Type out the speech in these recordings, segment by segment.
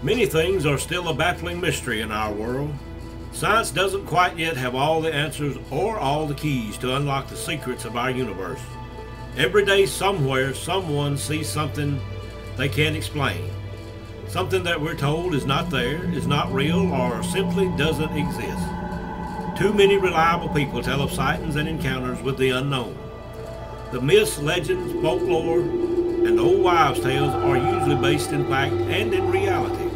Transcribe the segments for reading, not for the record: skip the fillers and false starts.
Many things are still a baffling mystery in our world. Science doesn't quite yet have all the answers or all the keys to unlock the secrets of our universe. Every day somewhere someone sees something they can't explain. Something that we're told is not there, is not real, or simply doesn't exist. Too many reliable people tell of sightings and encounters with the unknown. The myths, legends, folklore, and old wives' tales are usually based in fact and in reality.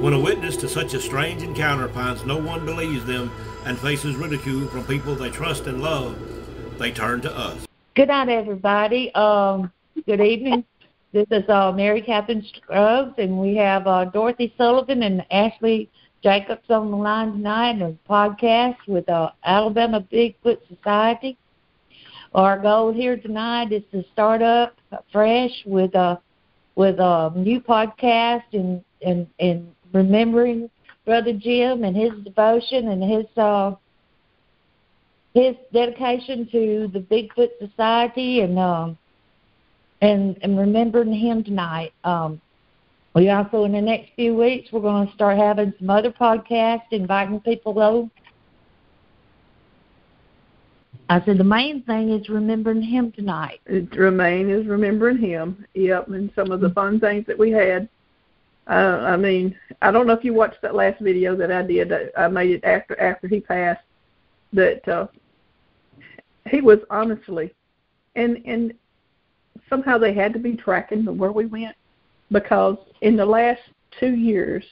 When a witness to such a strange encounter finds no one believes them and faces ridicule from people they trust and love, they turn to us. Good night, everybody. Good evening. This is Mary Catherine Scruggs, and we have Dorothy Sullivan and Ashley Jacobs on the line tonight in a podcast with Alabama Bigfoot Society. Our goal here tonight is to start up fresh with a new podcast and remembering Brother Jim and his devotion and his dedication to the Bigfoot Society and remembering him tonight. We also, in the next few weeks, we're going to start having some other podcasts, inviting people over. I said the main thing is remembering him tonight. Remain is remembering him, yep, and some of the fun things that we had. I mean, I don't know if you watched that last video that I did. I made it after he passed. That he was honestly, and somehow they had to be tracking where we went, because in the last 2 years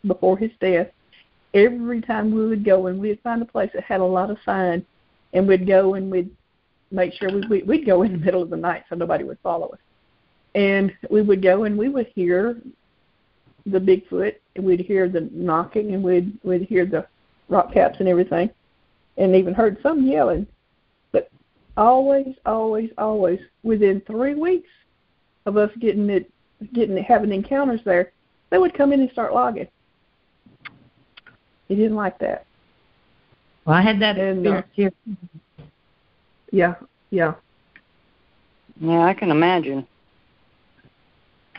before his death, every time we would go and we'd find a place that had a lot of signs, and we'd go and we'd make sure we'd go in the middle of the night so nobody would follow us. And we would go and we would hear the Bigfoot, and we'd hear the knocking, and we'd hear the rock caps and everything, and even heard some yelling. But always, within 3 weeks of us having encounters there, they would come in and start logging. He didn't like that. Well, I had that experience here. Yeah. Yeah, I can imagine.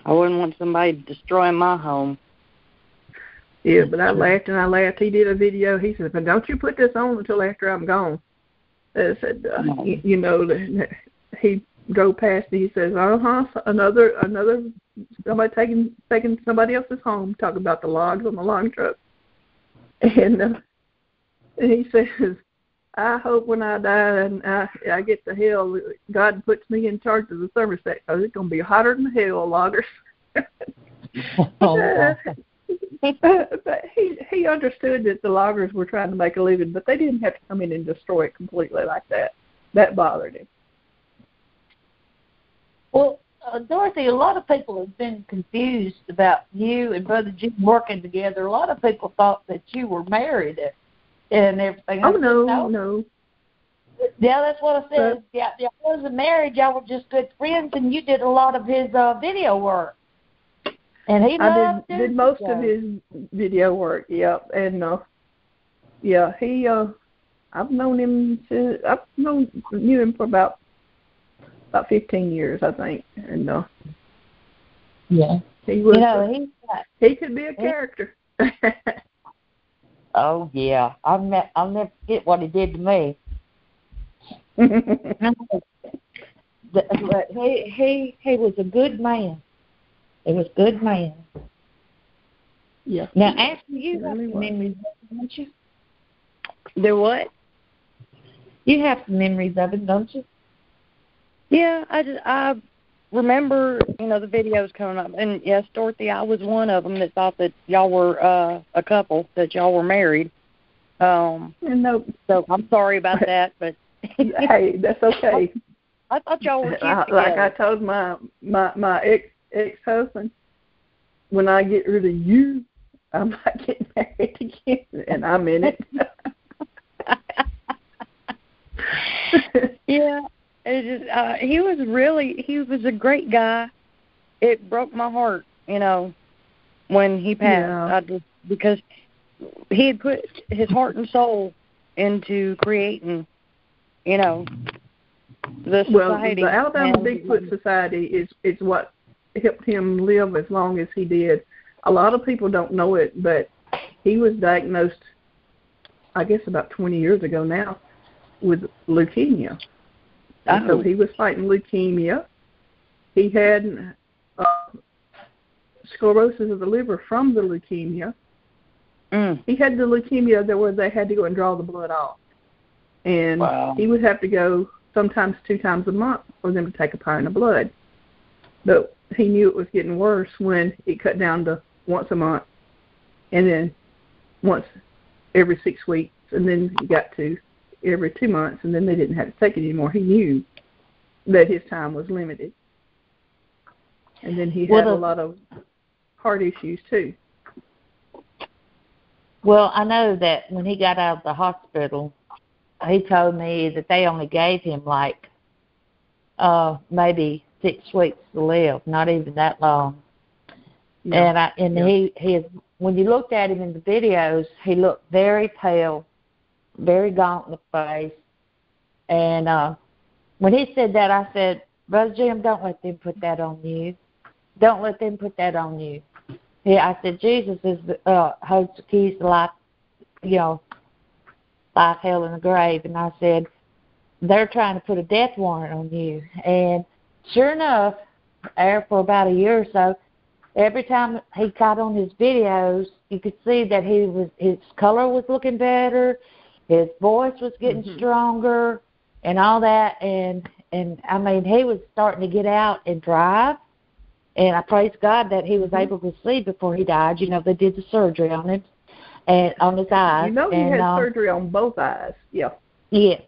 I wouldn't want somebody destroying my home. Yeah, but I laughed. He did a video. He said, "But don't you put this on until after I'm gone." I said, he drove past and he says, another somebody taking somebody else's home, talking about the logs on the log truck. And he says, "I hope when I die and I get to hell, God puts me in charge of the thermostat, because it's going to be hotter than hell, loggers." But he understood that the loggers were trying to make a living, but they didn't have to come in and destroy it completely like that. That bothered him. Well, Dorothy, a lot of people have been confused about you and Brother Jim working together. A lot of people thought that you were married and everything. Oh, no. Yeah, that's what I said. Yeah, y'all wasn't married. Y'all were just good friends, and you did a lot of his video work. And he did most of his video work. Yep, and he. I've known him knew him for about 15 years, I think, and yeah, he was. He could be a character. Oh yeah, I'll never forget what he did to me. But he was a good man. He was a good man. Yeah. Now, Ashley, you have some memories of it, don't you? Do what? You have some memories of it, don't you? Yeah, I remember, the videos coming up. And, yes, Dorothy, I was one of them that thought that y'all were a couple, that y'all were married. No. So I'm sorry about that, but... Hey, that's okay. I thought y'all were cute like I told my ex-husband, when I get rid of you, I'm not getting married again, and I'm in it. Yeah, it just he was a great guy. It broke my heart, when he passed. Yeah. Because he had put his heart and soul into creating, the society. Well, the Alabama Bigfoot Society is what helped him live as long as he did. a lot of people don't know it, but he was diagnosed, I guess, about 20 years ago now with leukemia. Oh. So he was fighting leukemia. He had sclerosis of the liver from the leukemia. He had the leukemia where they had to go and draw the blood off. And he would have to go sometimes 2 times a month for them to take a pint of blood. But he knew it was getting worse when it cut down to once a month and then once every 6 weeks, and then he got to every 2 months, and then they didn't have to take it anymore. He knew that his time was limited. And then he had a lot of heart issues, too. Well, I know that when he got out of the hospital, he told me that they only gave him like maybe 6 weeks to live, not even that long. Yeah. He when you looked at him in the videos, he looked very pale, very gaunt in the face. And when he said that, I said, Brother Jim, don't let them put that on you. Don't let them put that on you. Yeah, I said, Jesus holds the keys to life, life, hell, and the grave. And I said, they're trying to put a death warrant on you. And sure enough, for about a year or so, every time he got on his videos, you could see that his color was looking better, his voice was getting stronger, and all that. And I mean, he was starting to get out and drive. And I praise God that he was able to see before he died. They did the surgery on him and on his eyes. He had surgery on both eyes. Yeah. Yeah.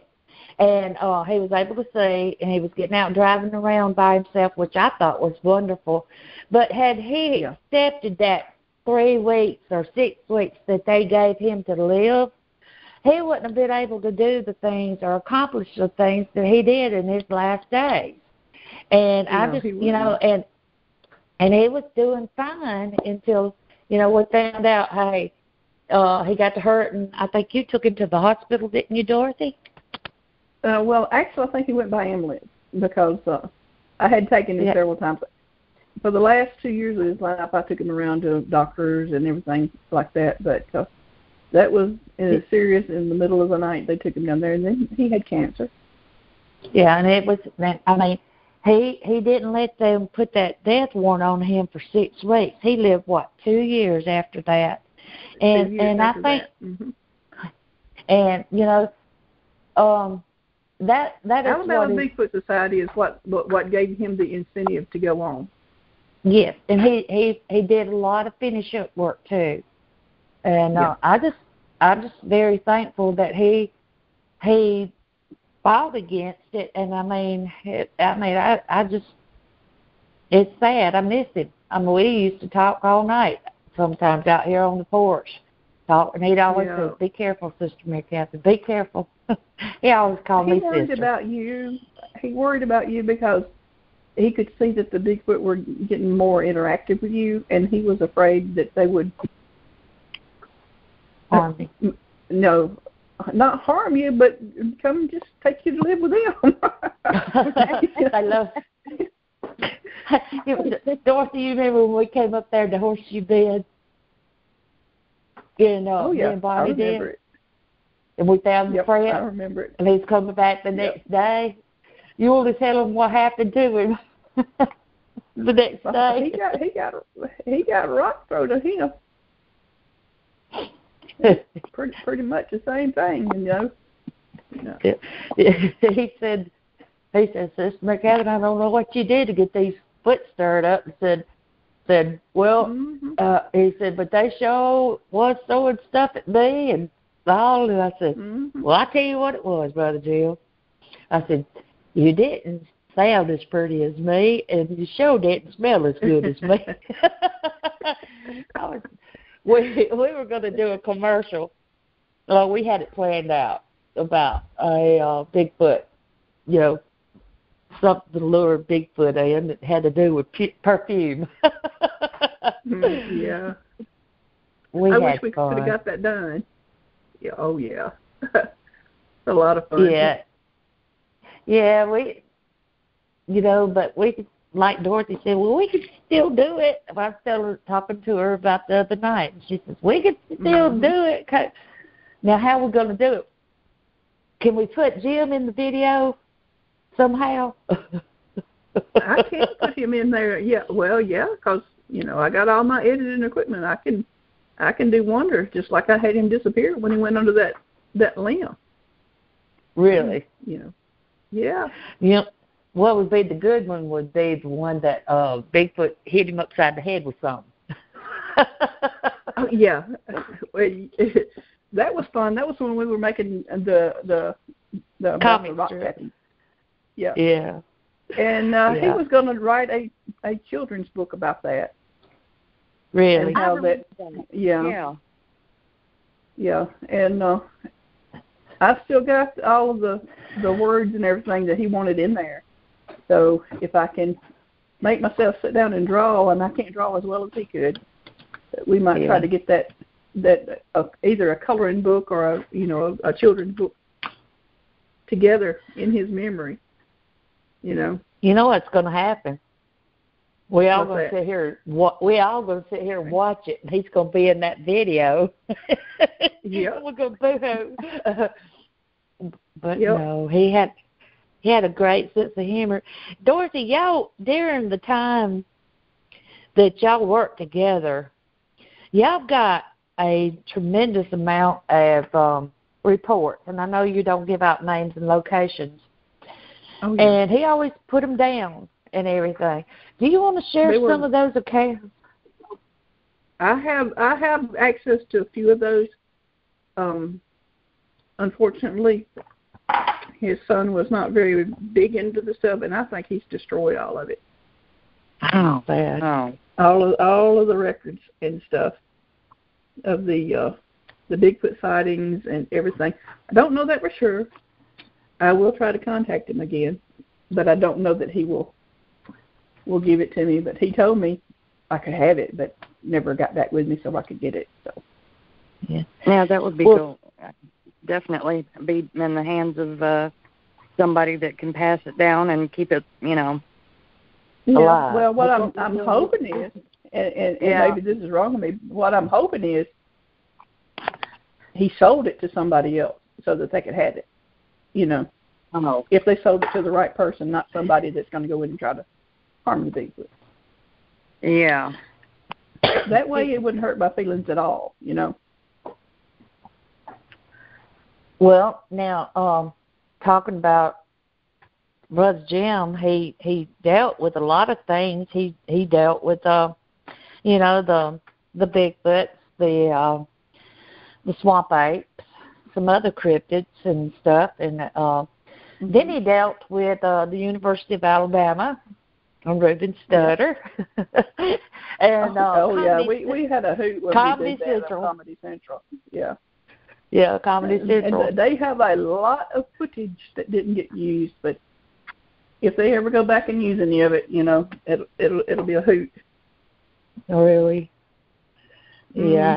And he was able to see, and he was getting out and driving around by himself, which I thought was wonderful. But had he accepted that 3 weeks or 6 weeks that they gave him to live, he wouldn't have been able to do the things or accomplish the things that he did in his last days. And I just, and he was doing fine until, we found out, hey, he got to hurt, and I think you took him to the hospital, didn't you, Dorothy? Well, actually, I think he went by ambulance because I had taken him several times. For the last 2 years of his life, I took him around to doctors and everything like that, but that was serious in the middle of the night. They took him down there, and then he had cancer. Yeah, and it was, He didn't let them put that death warrant on him for 6 weeks. He lived 2 years after that, and I think, and that is Alabama Bigfoot Society is what gave him the incentive to go on. Yes, and he did a lot of finish up work too, and I'm just very thankful that he fought against it, and I just, it's sad. I miss him. We used to talk all night sometimes out here on the porch, and he'd always say, "Be careful, Sister Mary Catherine, be careful." He always called me sister. He worried about you because he could see that the Bigfoot were getting more interactive with you, and he was afraid that they would harm me. No. Not harm you, but come just take you to live with them. I love it. Dorothy, you remember when we came up there to Horseshoe Bend? Me and Bonnie did. It. And we found the friend. I remember it. And he's coming back the next day. You want to tell him what happened to him the next day? He got a rock thrown at him. pretty much the same thing, He said, Sister Mary Catherine, I don't know what you did to get these foot stirred up. And said, well, he said, but they sure was throwing stuff at me and all. And I said, well, I tell you what it was, Brother Jill. I said, you didn't sound as pretty as me, and you sure didn't smell as good as me. We were going to do a commercial. Well, we had it planned out about a Bigfoot, something to lure Bigfoot in that had to do with perfume. Yeah. I wish we could have got that done. Yeah. Oh, yeah. It's a lot of fun. Yeah. Yeah, but we like Dorothy said, well, we could still do it. I was talking to her about the other night, and she says, we could still do it. Now, how are we going to do it? Can we put Jim in the video somehow? I can't put him in there. Yeah, well, yeah, because, I got all my editing equipment. I can do wonders, just like I had him disappear when he went under that limb. Really? Yeah. Yep. What would be the good one would be the one that Bigfoot hit him upside the head with something. Oh, yeah. That was fun. That was when we were making the comic rock strip. pattern. Yeah. Yeah. And he was going to write a children's book about that. Really? And how that. Yeah. Yeah. And I've still got all of the words and everything that he wanted in there. So if I can make myself sit down and draw, and I can't draw as well as he could, we might try to get that either a coloring book or a children's book together in his memory. You know what's going to happen? We all going to sit here. We all going to sit here and watch it, and he's going to be in that video. Yeah, we're going to boo-hoo. But no, he had a great sense of humor. Dorothy, y'all during the time that y'all worked together, y'all got a tremendous amount of reports, and I know you don't give out names and locations. Oh, yeah. And he always put them down and everything. Do you want to share some of those accounts? I have access to a few of those. Unfortunately, his son was not very big into the stuff, and I think he's destroyed all of it. Oh, bad. Oh. All of the records and stuff of the Bigfoot sightings and everything. I don't know that for sure. I will try to contact him again, but I don't know that he will give it to me. But he told me I could have it, but never got back with me so I could get it. So yeah, that would be cool. Definitely be in the hands of somebody that can pass it down and keep it, alive. Well, what I'm hoping is, and maybe this is wrong of me, what I'm hoping is he sold it to somebody else so that they could have it. If they sold it to the right person, not somebody that's going to go in and try to harm the Bigfoot. Yeah. That way it wouldn't hurt my feelings at all, Well, now, talking about Brother Jim, he dealt with a lot of things. He dealt with, the Bigfoots, the swamp apes, some other cryptids and stuff, and then he dealt with the University of Alabama on Reuben Stutter. And we had a hoot when Comedy we did that Central. on Comedy Central. Yeah. Yeah, Comedy Central. And they have a lot of footage that didn't get used, but if they ever go back and use any of it, it'll be a hoot. Oh, really? Yeah,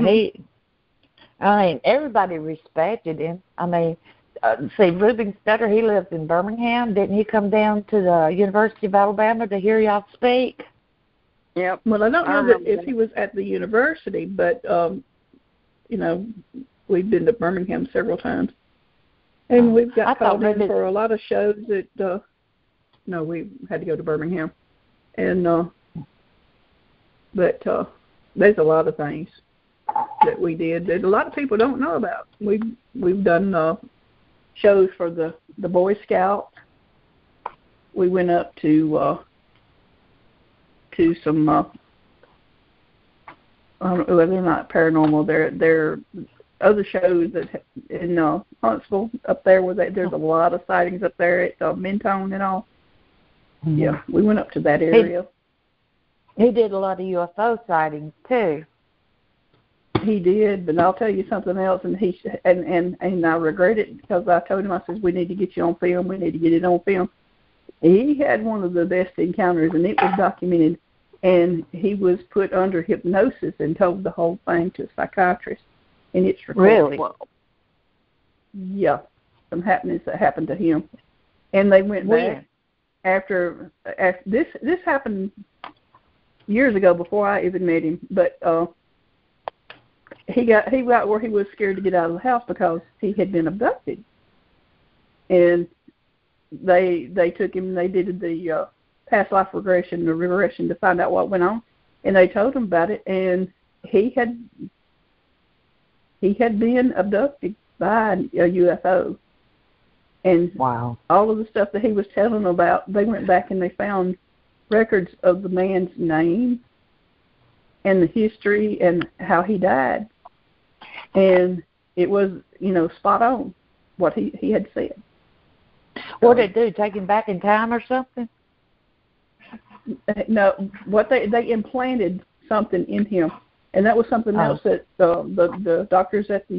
everybody respected him. Reuben Stutter, he lives in Birmingham. Didn't he come down to the University of Alabama to hear y'all speak? Yep. Well, I don't know that if he was at the university, but, we've been to Birmingham several times. And we've got called in for a lot of shows that, we had to go to Birmingham. And, but there's a lot of things that we did that a lot of people don't know about. We've done shows for the Boy Scouts. We went up to some I don't know whether they're not paranormal. They're other shows that in Huntsville up there where there's a lot of sightings up there at Mentone and all. Mm-hmm. Yeah, we went up to that area. He did a lot of UFO sightings too. He did, but I'll tell you something else, and and I regret it because I told him, I said, we need to get you on film. We need to get it on film. He had one of the best encounters, and it was documented, and he was put under hypnosis and told the whole thing to a psychiatrist, and it's recorded. Really? Yeah, some happenings that happened to him, and they went back. after this happened years ago before I even met him, but he got where he was scared to get out of the house because he had been abducted, and they took him and they did the past life regression, the regression, to find out what went on, and they told him about it, and he had been abducted by a UFO. And wow. all of the stuff that he was telling them about, they went back and they found records of the man's name and the history and how he died. And it was, spot on what he had said. What did they do, take him back in time or something? No, what they implanted something in him. And that was something else that the doctors at the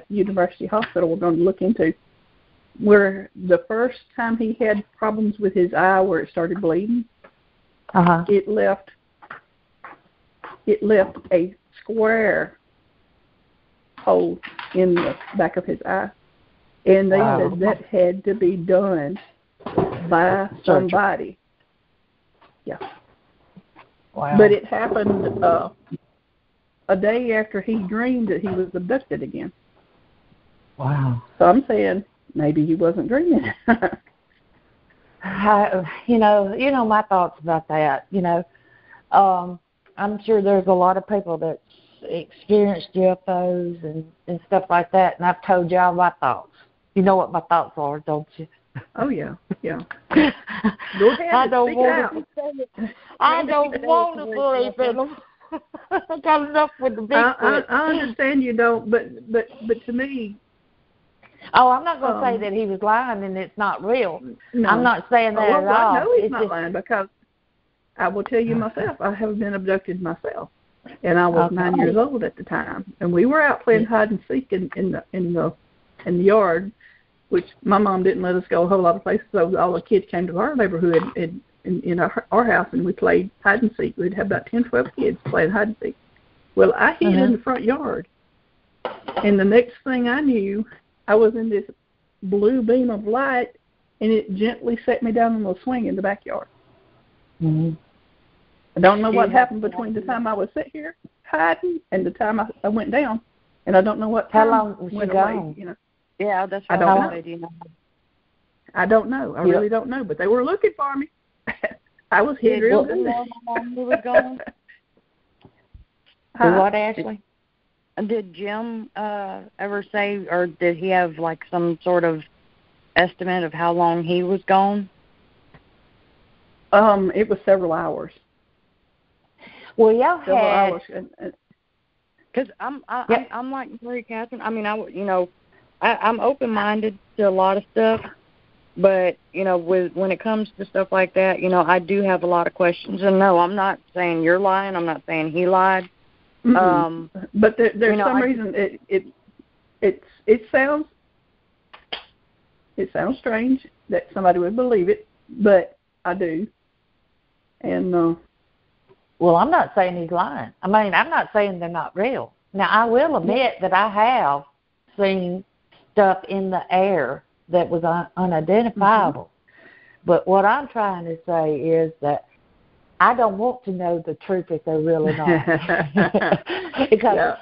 University Hospital were going to look into. Where the first time he had problems with his eye, where it started bleeding, it left a square hole in the back of his eye, and they said that had to be done by somebody. Yeah. Wow. But it happened a day after he dreamed that he was abducted again. Wow. So I'm saying maybe he wasn't dreaming. My thoughts about that. I'm sure there's a lot of people that experienced UFOs and stuff like that, and I've told y'all my thoughts. You know what my thoughts are, don't you? Oh yeah. Go ahead. I don't want to believe in them. I got enough with the Bigfoot. I understand you don't, but to me. Oh, I'm not going to say that he was lying and it's not real. No. I'm not saying that at all. I know he's not lying, because I will tell you myself, I have been abducted myself, and I was 9 years old at the time, and we were out playing hide and seek in the yard, which my mom didn't let us go a whole lot of places, so all the kids came to our neighborhood in our house, and we played hide and seek. We'd have about 10, 12 kids playing hide and seek. Well, I hid in the front yard, and the next thing I knew, I was in this blue beam of light, and it gently set me down on the swing in the backyard. Mm-hmm. I don't know what happened between the time I was sitting here hiding and the time I went down, and I don't know what time. How long was you gone? Yeah, that's what I don't know. I don't know. I really don't know, but they were looking for me. I was hid real good. What, Ashley? Did Jim ever say, or did he have like some sort of estimate of how long he was gone? It was several hours. Well, y'all several hours. Because I'm like Mary Catherine. I mean, I'm open-minded to a lot of stuff, but when it comes to stuff like that, I do have a lot of questions. And no, I'm not saying you're lying. I'm not saying he lied. Mm-hmm. But there's some reason it sounds strange that somebody would believe it, but I do. And well, I'm not saying he's lying. I mean, I'm not saying they're not real. Now, I will admit that I have seen stuff in the air that was unidentifiable. Mm-hmm. But what I'm trying to say is that I don't want to know the truth if they're real or not. Because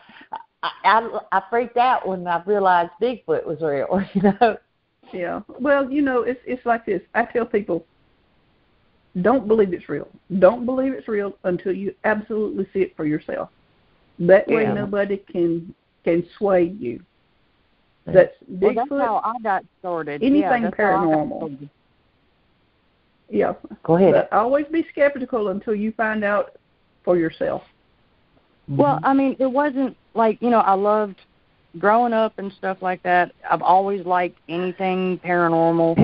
I freaked out when I realized Bigfoot was real, Yeah. Well, it's like this. I tell people, don't believe it's real. Don't believe it's real until you absolutely see it for yourself. That way nobody can sway you. That's Bigfoot. Well, that's how I got started. Anything paranormal. Yeah. Go ahead. But always be skeptical until you find out for yourself. Well, I mean, it wasn't like, I loved growing up and stuff like that. I've always liked anything paranormal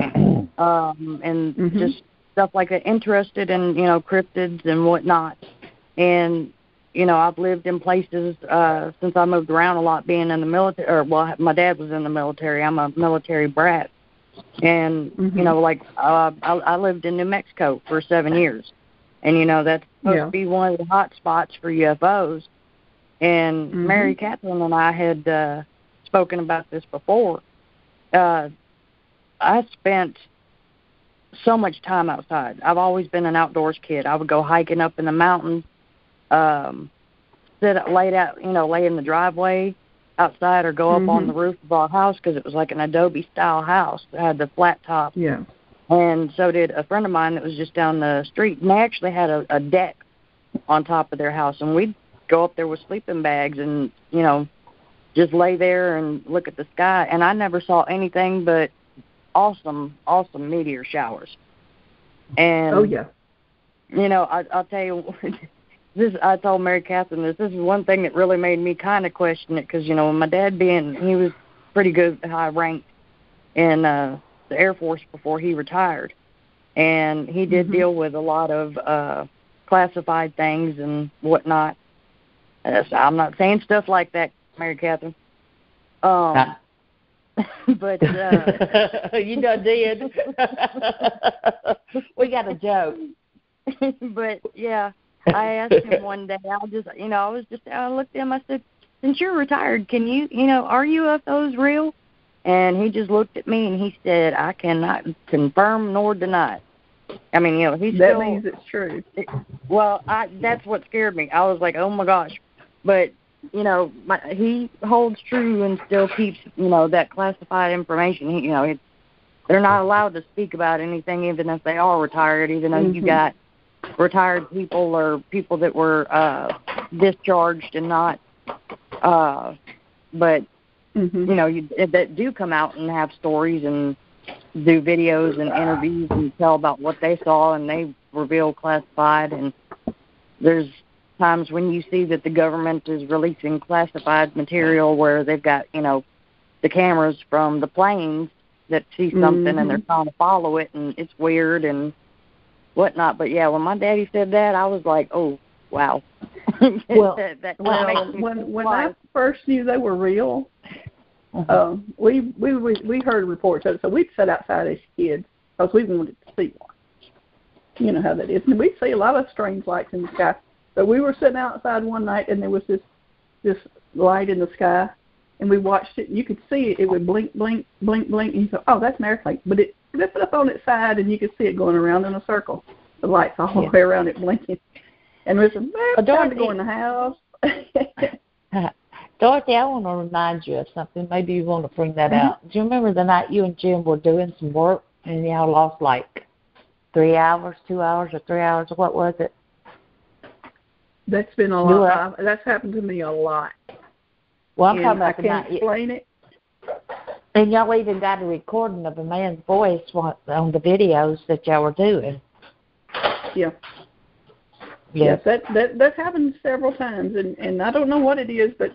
and just stuff like that, interested in, cryptids and whatnot. And, I've lived in places since I moved around a lot being in the military. My dad was in the military. I'm a military brat. And, I lived in New Mexico for 7 years. And, that's supposed to be one of the hot spots for UFOs. And Mary Catherine and I had spoken about this before. I spent so much time outside. I've always been an outdoors kid. I would go hiking up in the mountains, lay in the driveway outside, or go up on the roof of our house, because it was like an Adobe-style house that had the flat top. Yeah. And so did a friend of mine that was just down the street, and they actually had a deck on top of their house, and we'd go up there with sleeping bags and, just lay there and look at the sky, and I never saw anything but awesome meteor showers. And, oh, yeah. I'll tell you, I told Mary Catherine this is one thing that really made me kind of question it, because, my dad he was pretty good, high ranked in the Air Force before he retired, and he did deal with a lot of classified things and whatnot. I'm not saying stuff like that, Mary Catherine. But you done did. We got a joke. But yeah, I asked him one day. I looked at him. I said, "Since you're retired, can you, are UFOs real?" And he just looked at me and he said, "I cannot confirm nor deny it." I mean, that means it's true. That's what scared me. I was like, oh my gosh. But, he holds true and still keeps, that classified information. They're not allowed to speak about anything, even if they are retired, even though you got retired people or people that were discharged and not. But, that do come out and have stories and do videos and interviews and tell about what they saw, and they reveal classified. And there's times when you see that the government is releasing classified material where they've got, the cameras from the planes that see something and they're trying to follow it, and it's weird and whatnot. But yeah, when my daddy said that, I was like, oh, wow. Well, when I first knew they were real, we heard reports of it, so we'd sit outside as kids because we wanted to see one. You know how that is. And we'd see a lot of strange lights in the sky. But we were sitting outside one night, and there was this light in the sky, and we watched it. And you could see it. It would blink, blink, blink, blink, and you thought, oh, that's an airplane. But it flipped up on its side, and you could see it going around in a circle. The lights all the way around it blinking. And we said, time to go in the house. Dorothy, I want to remind you of something. Maybe you want to bring that out. Do you remember the night you and Jim were doing some work, and y'all lost like 3 hours, 2 hours, or 3 hours? What was it? That's been a lot. That's happened to me a lot. Well, I'm talking about I can't explain it. And y'all even got a recording of a man's voice on the videos that y'all were doing. Yeah. Yes, that's happened several times, and I don't know what it is, but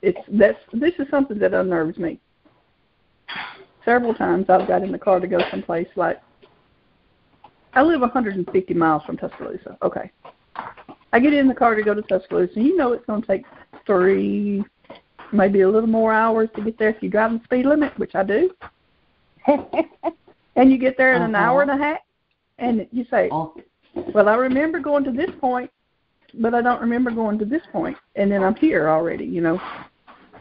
this is something that unnerves me. Several times I've got in the car to go someplace like. I live 150 miles from Tuscaloosa. Okay. I get in the car to go to Tuscaloosa, and it's going to take 3, maybe a little more hours to get there if you drive the speed limit, which I do. And you get there in an hour and a half, and you say, well, I remember going to this point, but I don't remember going to this point, and then I'm here already,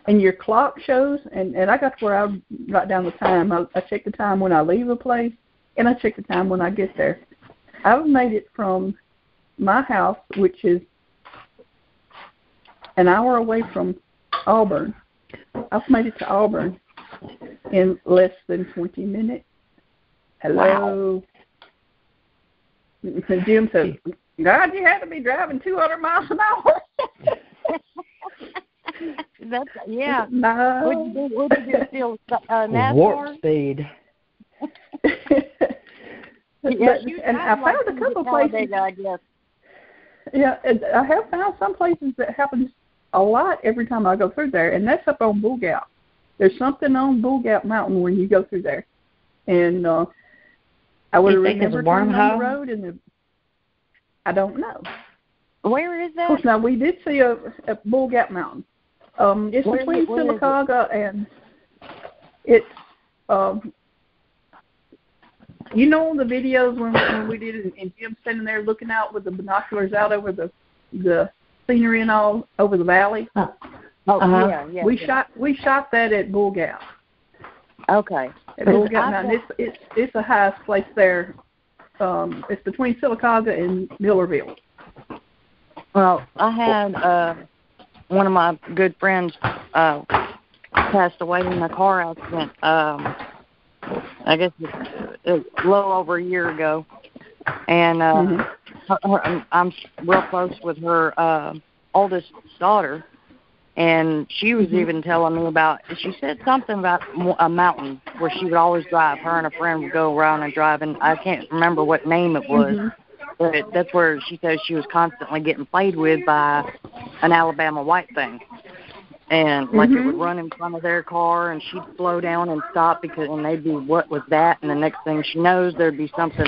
And your clock shows, and I got to where I write down the time. I check the time when I leave a place, and I check the time when I get there. I've made it from my house, which is an hour away from Auburn. I've made it to Auburn in less than 20 minutes. Hello. Wow. And Jim said, God, you had to be driving 200 miles an hour. That's, yeah. No. What did you feel? NASCAR? Warp speed. And I found a couple places. I guess. Yeah, I have found some places that happens a lot every time I go through there, and that's up on Bull Gap. There's something on Bull Gap Mountain when you go through there, and I would have remembered turning on the road, and I don't know. Where is that? Of course, now we did see a Bull Gap Mountain. It's between Sylacauga and it's. You know the videos when we did it, and Jim standing there looking out with the binoculars out over the scenery and all over the valley. Yeah. We shot that at Bull Gap. Okay. At Bull Gap Mountain. It's the highest place there. It's between Sylacauga and Millerville. Well, I had one of my good friends passed away in a car accident. I guess it was a little over a year ago, and I'm real close with her oldest daughter, and she was even telling me about. She said something about a mountain where she would always drive. Her and a friend would go around and drive, and I can't remember what name it was. But that's where she says she was constantly getting played with by an Alabama white thing. And, like, it would run in front of their car, and she'd slow down and stop, and they'd be, what was that? And the next thing she knows, there'd be something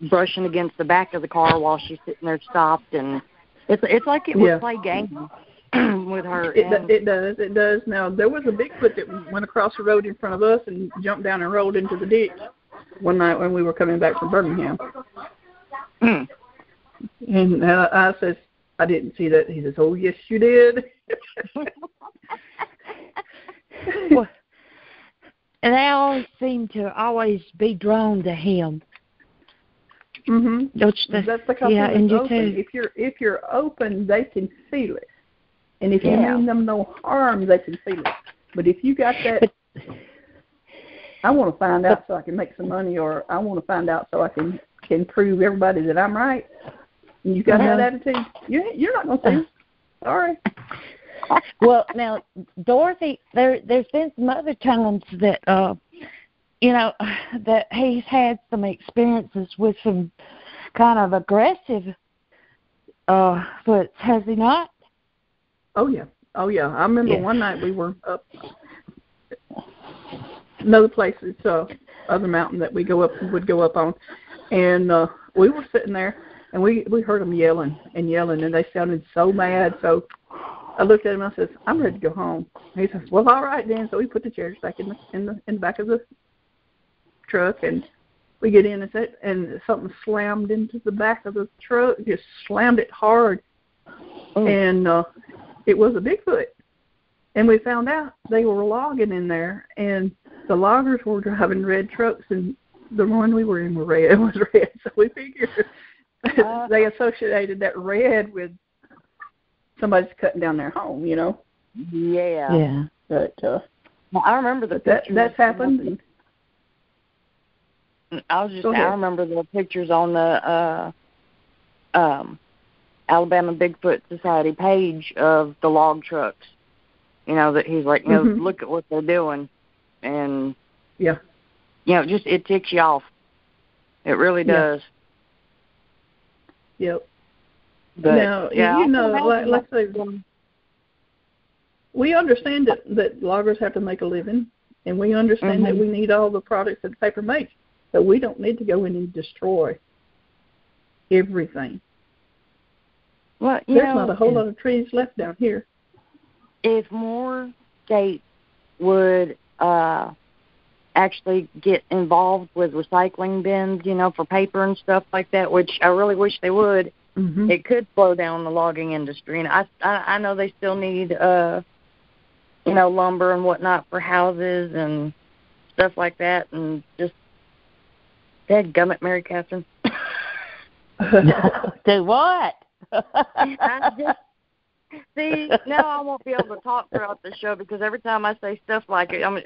brushing against the back of the car while she's sitting there stopped. And it's like it would play games with her. It does. Now, there was a Bigfoot that went across the road in front of us and jumped down and rolled into the ditch one night when we were coming back from Birmingham. And I says, I didn't see that. He says, oh, yes, you did. Well, and they always seem to always be drawn to him. Don't you? That's because and open. If you're open, they can feel it. And if you mean them no harm, they can feel it. But if you got that, I want to find out so I can make some money, or I want to find out so I can prove everybody that I'm right. And you got that attitude, you're not going to see. Sorry. Well, now, Dorothy, there's been some other times that, that he's had some experiences with some kind of aggressive foots, has he not? Oh, yeah. I remember one night we were up another place, it's other mountain that we would go up on, and we were sitting there, and we heard them yelling, and they sounded so mad. So I looked at him and I said, I'm ready to go home. And he says, well, all right then. So we put the chairs back in the back of the truck, and we get in and something slammed into the back of the truck, just slammed it hard. And it was a Bigfoot. And we found out they were logging in there, and the loggers were driving red trucks, and the one we were in was red. So we figured they associated that red with somebody's cutting down their home, Yeah. But I remember that's happened. I remember the pictures on the Alabama Bigfoot Society page of the log trucks. That he's like, look at what they're doing, and just it ticks you off. It really does. Yep. But, now, let's say we understand that loggers have to make a living, and we understand that we need all the products that paper makes, but we don't need to go in and destroy everything. Well, there's not a whole lot of trees left down here. If more states would actually get involved with recycling bins, for paper and stuff like that, which I really wish they would, it could slow down the logging industry. And I know they still need, lumber and whatnot for houses and stuff like that. And just, dadgummit, Mary Catherine. Do what? See, now I won't be able to talk throughout the show because every time I say stuff like that, I'm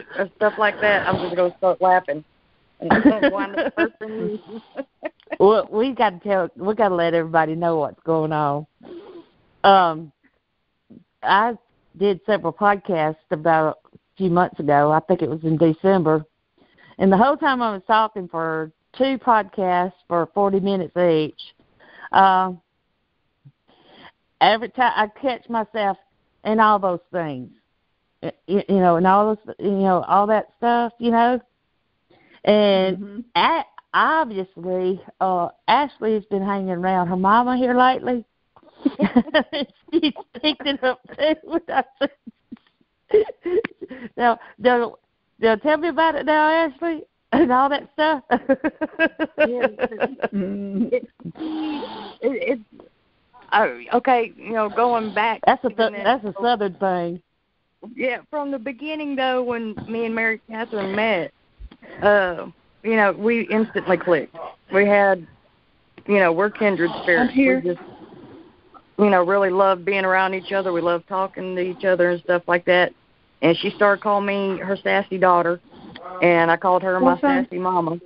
just going to start laughing. And I'm going to wind up the person. Well, we got to let everybody know what's going on. I did several podcasts about a few months ago. I think it was in December. And the whole time I was talking for 2 podcasts for 40 minutes each, every time I catch myself in all those things, and all those, all that stuff, And obviously, Ashley has been hanging around her mama here lately. She's picked it up too. Now, tell me about it now, Ashley, and all that stuff. Okay, going back. That's a southern thing. from the beginning, though, when me and Mary Catherine met, we instantly clicked. We had, we're kindred spirits. I'm here. We just, really love being around each other. We love talking to each other and stuff like that. And she started calling me her sassy daughter, and I called her my sassy mama.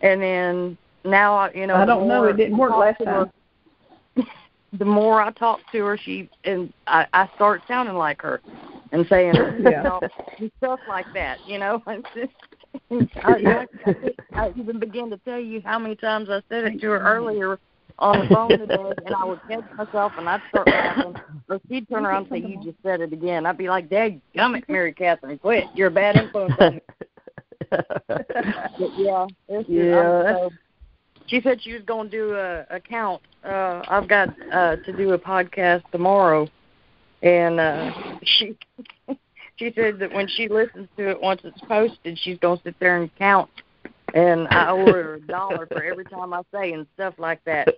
And then now, I don't know. It didn't work last time. The more I talk to her, I start sounding like her and saying stuff like that. I even began to tell you how many times I said it to her earlier on the phone today, and I would catch myself and I'd start laughing, or she'd turn around and say, "You just said it again." I'd be like, "Dadgummit, Mary Catherine, quit! You're a bad influence on me." But she said she was going to do a count. I've got to do a podcast tomorrow, and she said that when she listens to it once it's posted, she's going to sit there and count. And I owe her $1 for every time I say and stuff like that.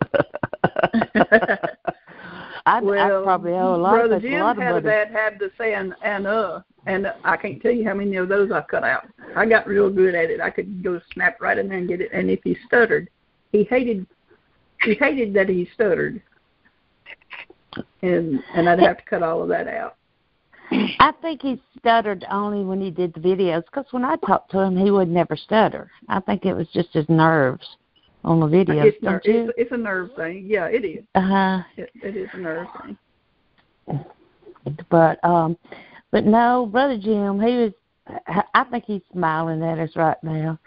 I probably owe a lot. Brother Jim had to say and I can't tell you how many of those I cut out. I got real good at it. I could go snap right in there and get it. And if he stuttered, he hated that he stuttered, and I'd have to cut all of that out. I think he stuttered only when he did the videos, because when I talked to him, he would never stutter. I think it was just his nerves on the videos. It's a nerve thing. Yeah, it is. It is a nerve thing. But no, Brother Jim, I think he's smiling at us right now.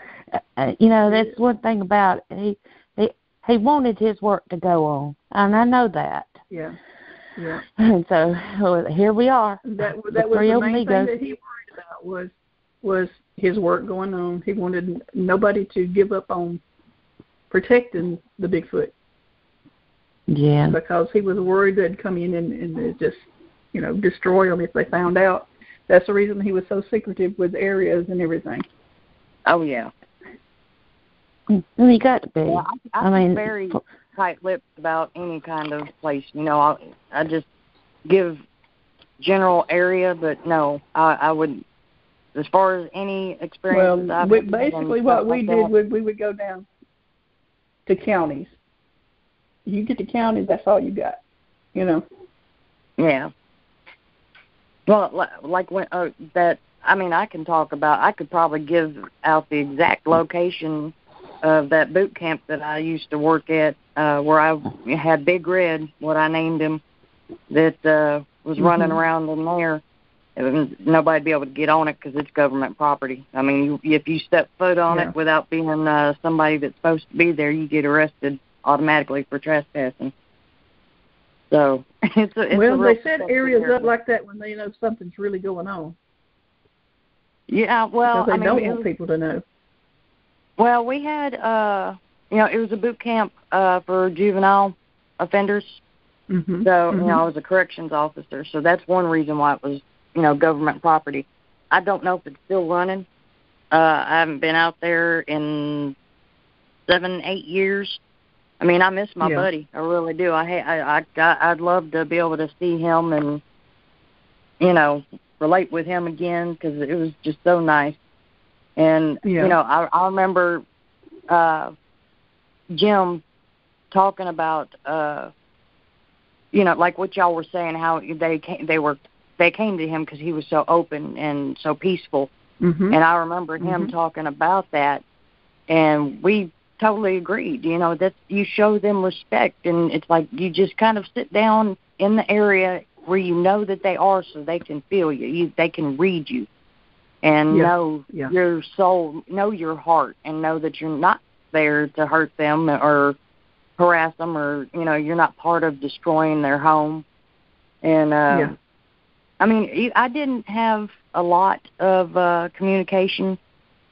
That's one thing about it. He wanted his work to go on, and I know that. Yeah. Yeah. And so here we are. That was the main thing that he worried about was his work going on. He wanted nobody to give up on protecting the Bigfoot. Yeah. Because he was worried they'd come in and just, destroy them if they found out. That's the reason he was so secretive with areas and everything. Oh, yeah. Well, he got to be. Yeah, I'm very tight-lipped about any kind of place. I just give general area, but no, I would, as far as any experience. Well, basically what we did was we would go down to counties. You get to counties, that's all you got, Yeah. Well, like when I can talk about. I could probably give out the exact location of that boot camp that I used to work at, where I had Big Red, what I named him, that was running around in there. Nobody'd be able to get on it because it's government property. I mean, if you step foot on it without being somebody that's supposed to be there, you get arrested automatically for trespassing. So it's they set areas up like that when they know something's really going on. Yeah, well, because they don't want people to know. Well, we had, it was a boot camp for juvenile offenders. Mm-hmm. So, I was a corrections officer. So that's one reason why it was, government property. I don't know if it's still running. I haven't been out there in 7-8 years. I mean, I miss my buddy. I really do. I'd love to be able to see him and, relate with him again, because it was just so nice. And, I remember Jim talking about, like what y'all were saying, how they came to him because he was so open and so peaceful. Mm-hmm. And I remember him talking about that, and we totally agreed. That you show them respect, and it's like you just kind of sit down in the area where you know that they are, so they can feel you. They can read you. And know your soul, know your heart, and know that you're not there to hurt them or harass them, or, you're not part of destroying their home. And, I mean, I didn't have a lot of communication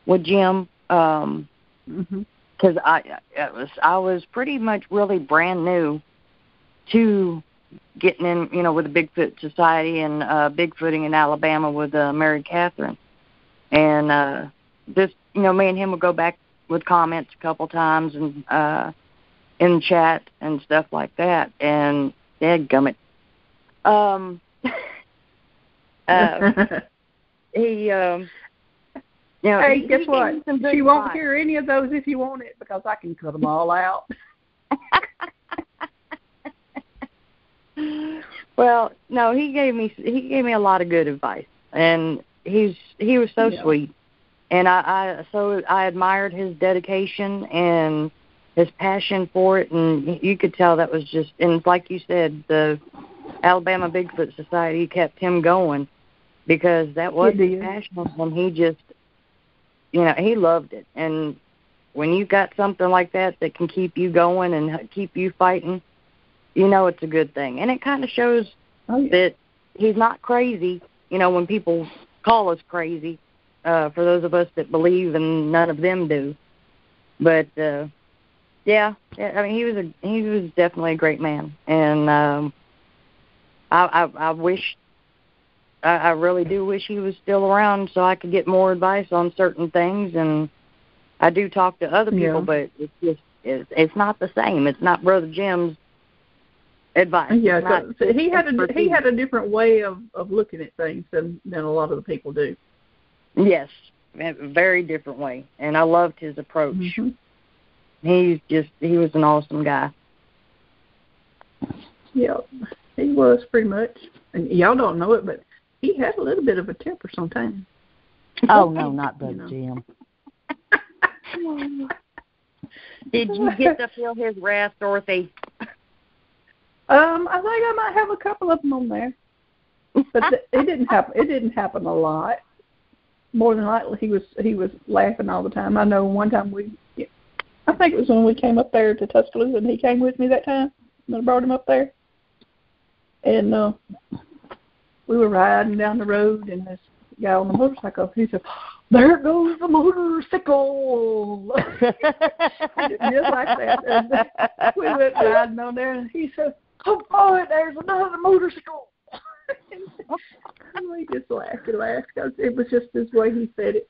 with Jim because I was pretty much really brand new to getting in, with the Bigfoot Society and Bigfooting in Alabama with Mary Catherine. And just, me and him would go back with comments a couple times and in chat and stuff like that. And dadgummit. He, hey, guess what? She won't advice. hear any of those if you want it, because I can cut them all out. Well, no, he gave me a lot of good advice, and he was so sweet, and I admired his dedication and his passion for it, and you could tell that was just, and like you said, the Alabama Bigfoot Society kept him going because that was his passion, and he just, he loved it. And when you got something like that can keep you going and keep you fighting, it's a good thing. And it kind of shows that he's not crazy, when people call us crazy, for those of us that believe and none of them do. But, yeah, I mean, he was definitely a great man. And I really do wish he was still around so I could get more advice on certain things. And I do talk to other people, but it's not the same. It's not Brother Jim's advice. Yeah, he had a different way of looking at things than a lot of the people do. Yes, a very different way, and I loved his approach. Mm-hmm. He was an awesome guy. Yeah, he was pretty much, and y'all don't know it, but he had a little bit of a temper sometimes. Oh no, not Brother Jim. Did you get to feel his wrath, Dorothy? I think I might have a couple of them on there, but it didn't happen. It didn't happen a lot. More than likely, he was laughing all the time. I know one time I think it was when we came up there to Tuscaloosa, and he came with me that time. And I brought him up there, and we were riding down the road, and this guy on the motorcycle, he said, "There goes the motorcycle." Just like that. And we went riding on there, and he said, "Oh boy, there's another motorcycle." And we just laughed and laughed because it was just this way he said it.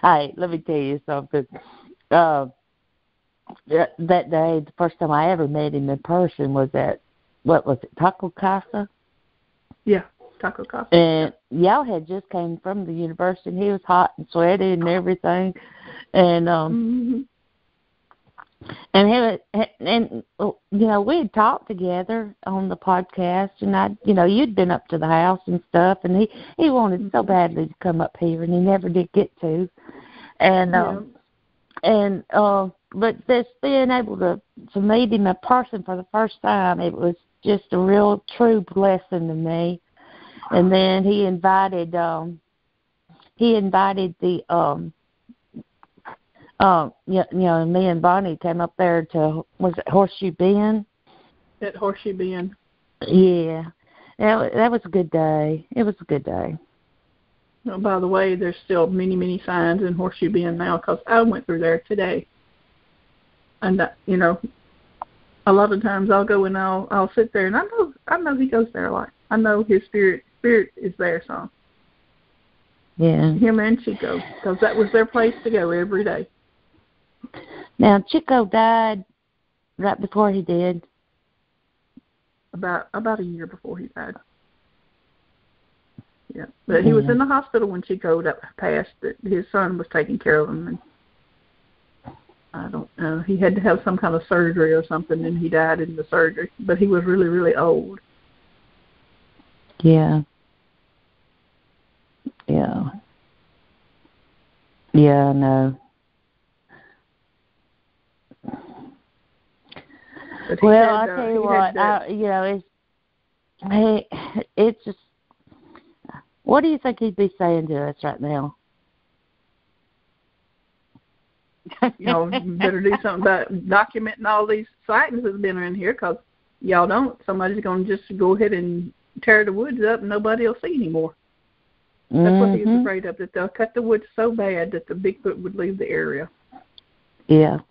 Hey, let me tell you something. That day, the first time I ever met him in person was at, what was it, Taco Casa? Yeah, Taco Casa. And y'all had just came from the university, and he was hot and sweaty and everything. And and we had talked together on the podcast, and you'd been up to the house and stuff, and he wanted so badly to come up here, and he never did get to. And but this being able to meet him in person for the first time, it was just a real true blessing to me. And then he invited the me and Bonnie came up there to, was it Horseshoe Bend? At Horseshoe Bend. Yeah. That was a good day. It was a good day. Oh, by the way, there's still many, many signs in Horseshoe Bend now, because I went through there today. And, a lot of times I'll go and I'll sit there, and I know he goes there a lot. I know his spirit is there some. Yeah. Him and Chico, because that was their place to go every day. Now, Chico died right before he did. About a year before he died. Yeah, but he was in the hospital when Chico passed. That his son was taking care of him, and I don't know. He had to have some kind of surgery or something, and he died in the surgery. But he was really, really old. Yeah. Yeah. Yeah, I know. Well, I'll tell you what, it's just, what do you think he'd be saying to us right now? Better do something about documenting all these sightings that's been in here, because y'all don't. Somebody's going to just go ahead and tear the woods up and nobody will see anymore. That's what he was afraid of, that they'll cut the woods so bad that the Bigfoot would leave the area. Yeah.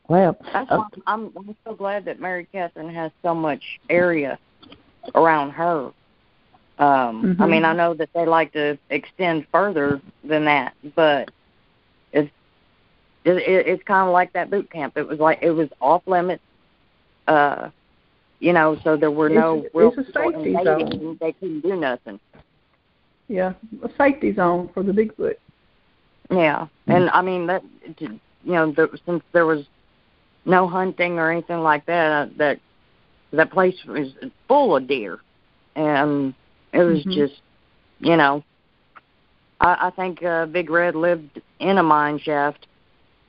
Well, I'm so glad that Mary Catherine has so much area around her. I mean, I know that they like to extend further than that, but it's kind of like that boot camp. It was off limits. So there were no real it's a safety zone. They couldn't do nothing. Yeah, a safety zone for the Bigfoot. Yeah, and I mean that since there was no hunting or anything like that, that place was full of deer, and it was just, I think Big Red lived in a mine shaft,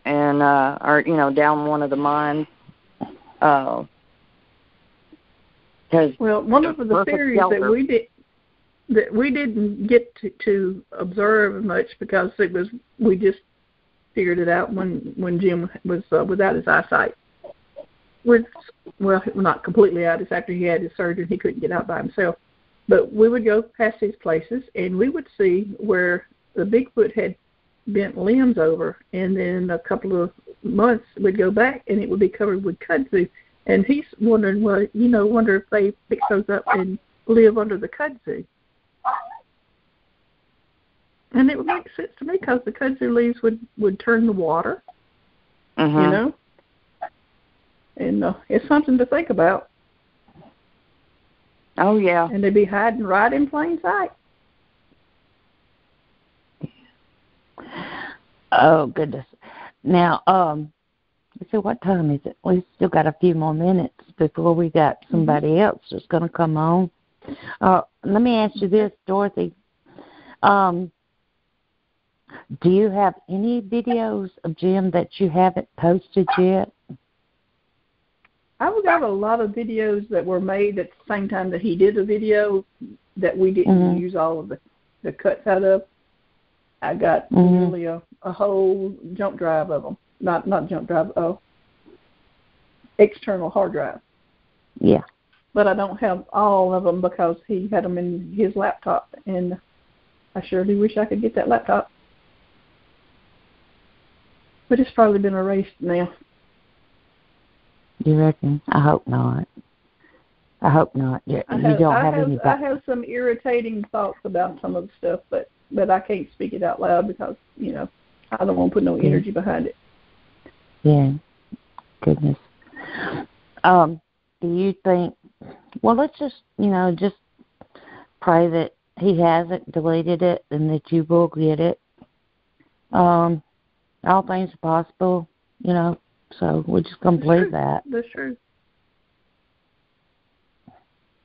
and or down one of the mines. Well, one of the theories that we didn't get to observe much because we just figured it out when Jim was without his eyesight. Not completely out. It's after he had his surgery, he couldn't get out by himself. But we would go past these places, and we would see where the Bigfoot had bent limbs over, and then a couple of months we'd go back, and it would be covered with kudzu. And he's wondering, wonder if they fix those up and live under the kudzu. And it would make sense to me because the kudzu leaves would turn the water, And it's something to think about. Oh, yeah. And they'd be hiding right in plain sight. Oh, goodness. Now, let's see, what time is it? We've still got a few more minutes before we got somebody else that's going to come on. Let me ask you this, Dorothy. Do you have any videos of Jim that you haven't posted yet? I've got a lot of videos that were made at the same time that he did the video that we didn't use all of the cuts out of. I got really a whole jump drive of them. Not jump drive, external hard drive. Yeah. But I don't have all of them because he had them in his laptop, and I sure do wish I could get that laptop. But it's probably been erased now. You reckon? I hope not. I hope not. You don't have any. I have some irritating thoughts about some of the stuff, but I can't speak it out loud because I don't want to put no energy behind it. Yeah. Goodness. Do you think? Well, let's just just pray that he hasn't deleted it and that you will get it. All things are possible, So we're just going to believe that. That's true.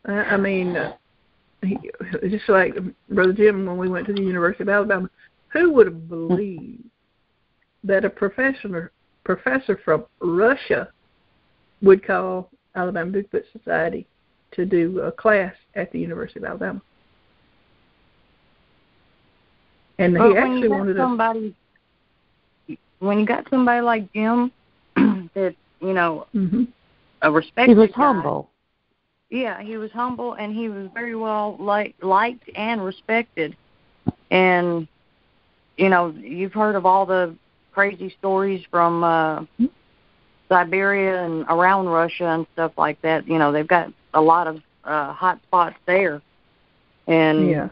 I mean, just like Brother Jim, when we went to the University of Alabama, who would have believed that a professor from Russia would call Alabama Bigfoot Society to do a class at the University of Alabama? And he actually wanted us. When you got somebody like Jim, that a respected he was guy, humble. Yeah, he was humble, and he was very well liked and respected. And you've heard of all the crazy stories from Siberia and around Russia and stuff like that. They've got a lot of hot spots there, and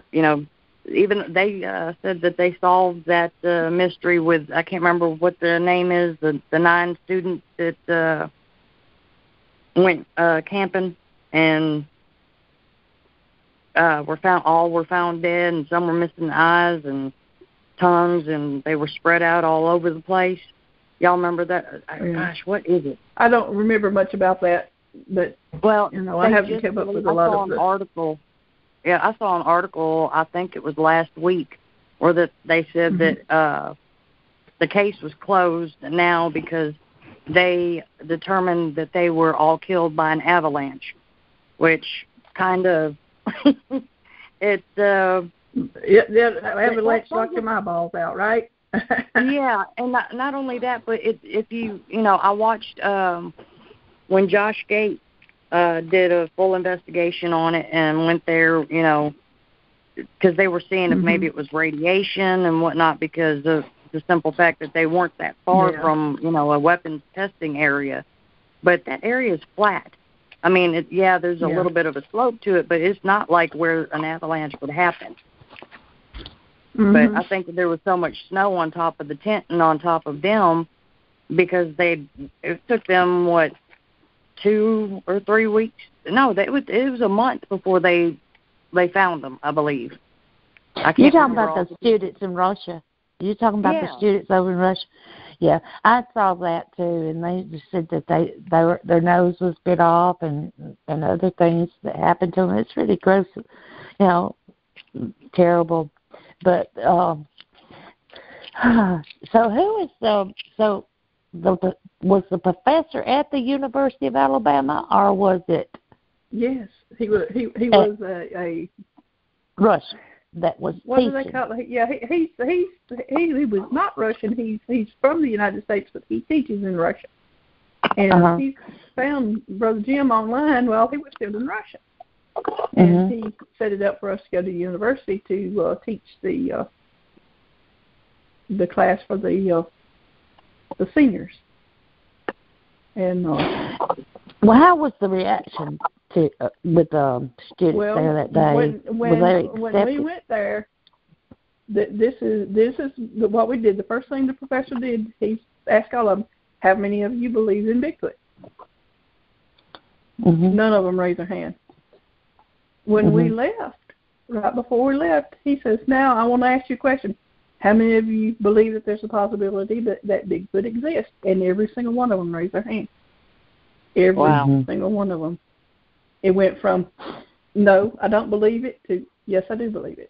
even they said that they solved that mystery with, I can't remember what the name is, the 9 students that went camping and were found dead, and some were missing eyes and tongues, and they were spread out all over the place. Y'all remember that? Gosh, what is it? I don't remember much about that, but I haven't kept up with a lot of article. Yeah, I saw an article, I think it was last week, where they said that the case was closed now because they determined that they were all killed by an avalanche, which kind of, avalanche knocked your eyeballs out, right? Yeah, and not only that, but if you, I watched when Josh Gates did a full investigation on it and went there, because they were seeing if maybe it was radiation and whatnot, because of the simple fact that they weren't that far from, a weapons testing area. But that area is flat. I mean, there's a little bit of a slope to it, but it's not like where an avalanche would happen. But I think that there was so much snow on top of the tent and on top of them, because it took them, 2 or 3 weeks No, it was a month before they found them, I believe. You're talking about the students in Russia. You're talking about the students over in Russia. Yeah, I saw that too, and they just said that their nose was bit off and other things that happened to them. It's really gross, terrible. But so who is was the professor at the University of Alabama, or was it? Yes, he was. He was a Russian. That was what teaching. do they call it? Yeah, he was not Russian. He's from the United States, but he teaches in Russia. And he found Brother Jim online while he was still in Russia, and he set it up for us to go to the university to teach the class for the seniors. And well, how was the reaction to with the students there that day? When we went there, this is what we did. The first thing the professor did, he asked all of them, "How many of you believe in Bigfoot?" None of them raised their hand. When we left, right before we left, he says, "Now I want to ask you a question. How many of you believe that there's a possibility that Bigfoot exists?" And every single one of them raised their hand. Every single one of them. It went from, "No, I don't believe it," to, "Yes, I do believe it."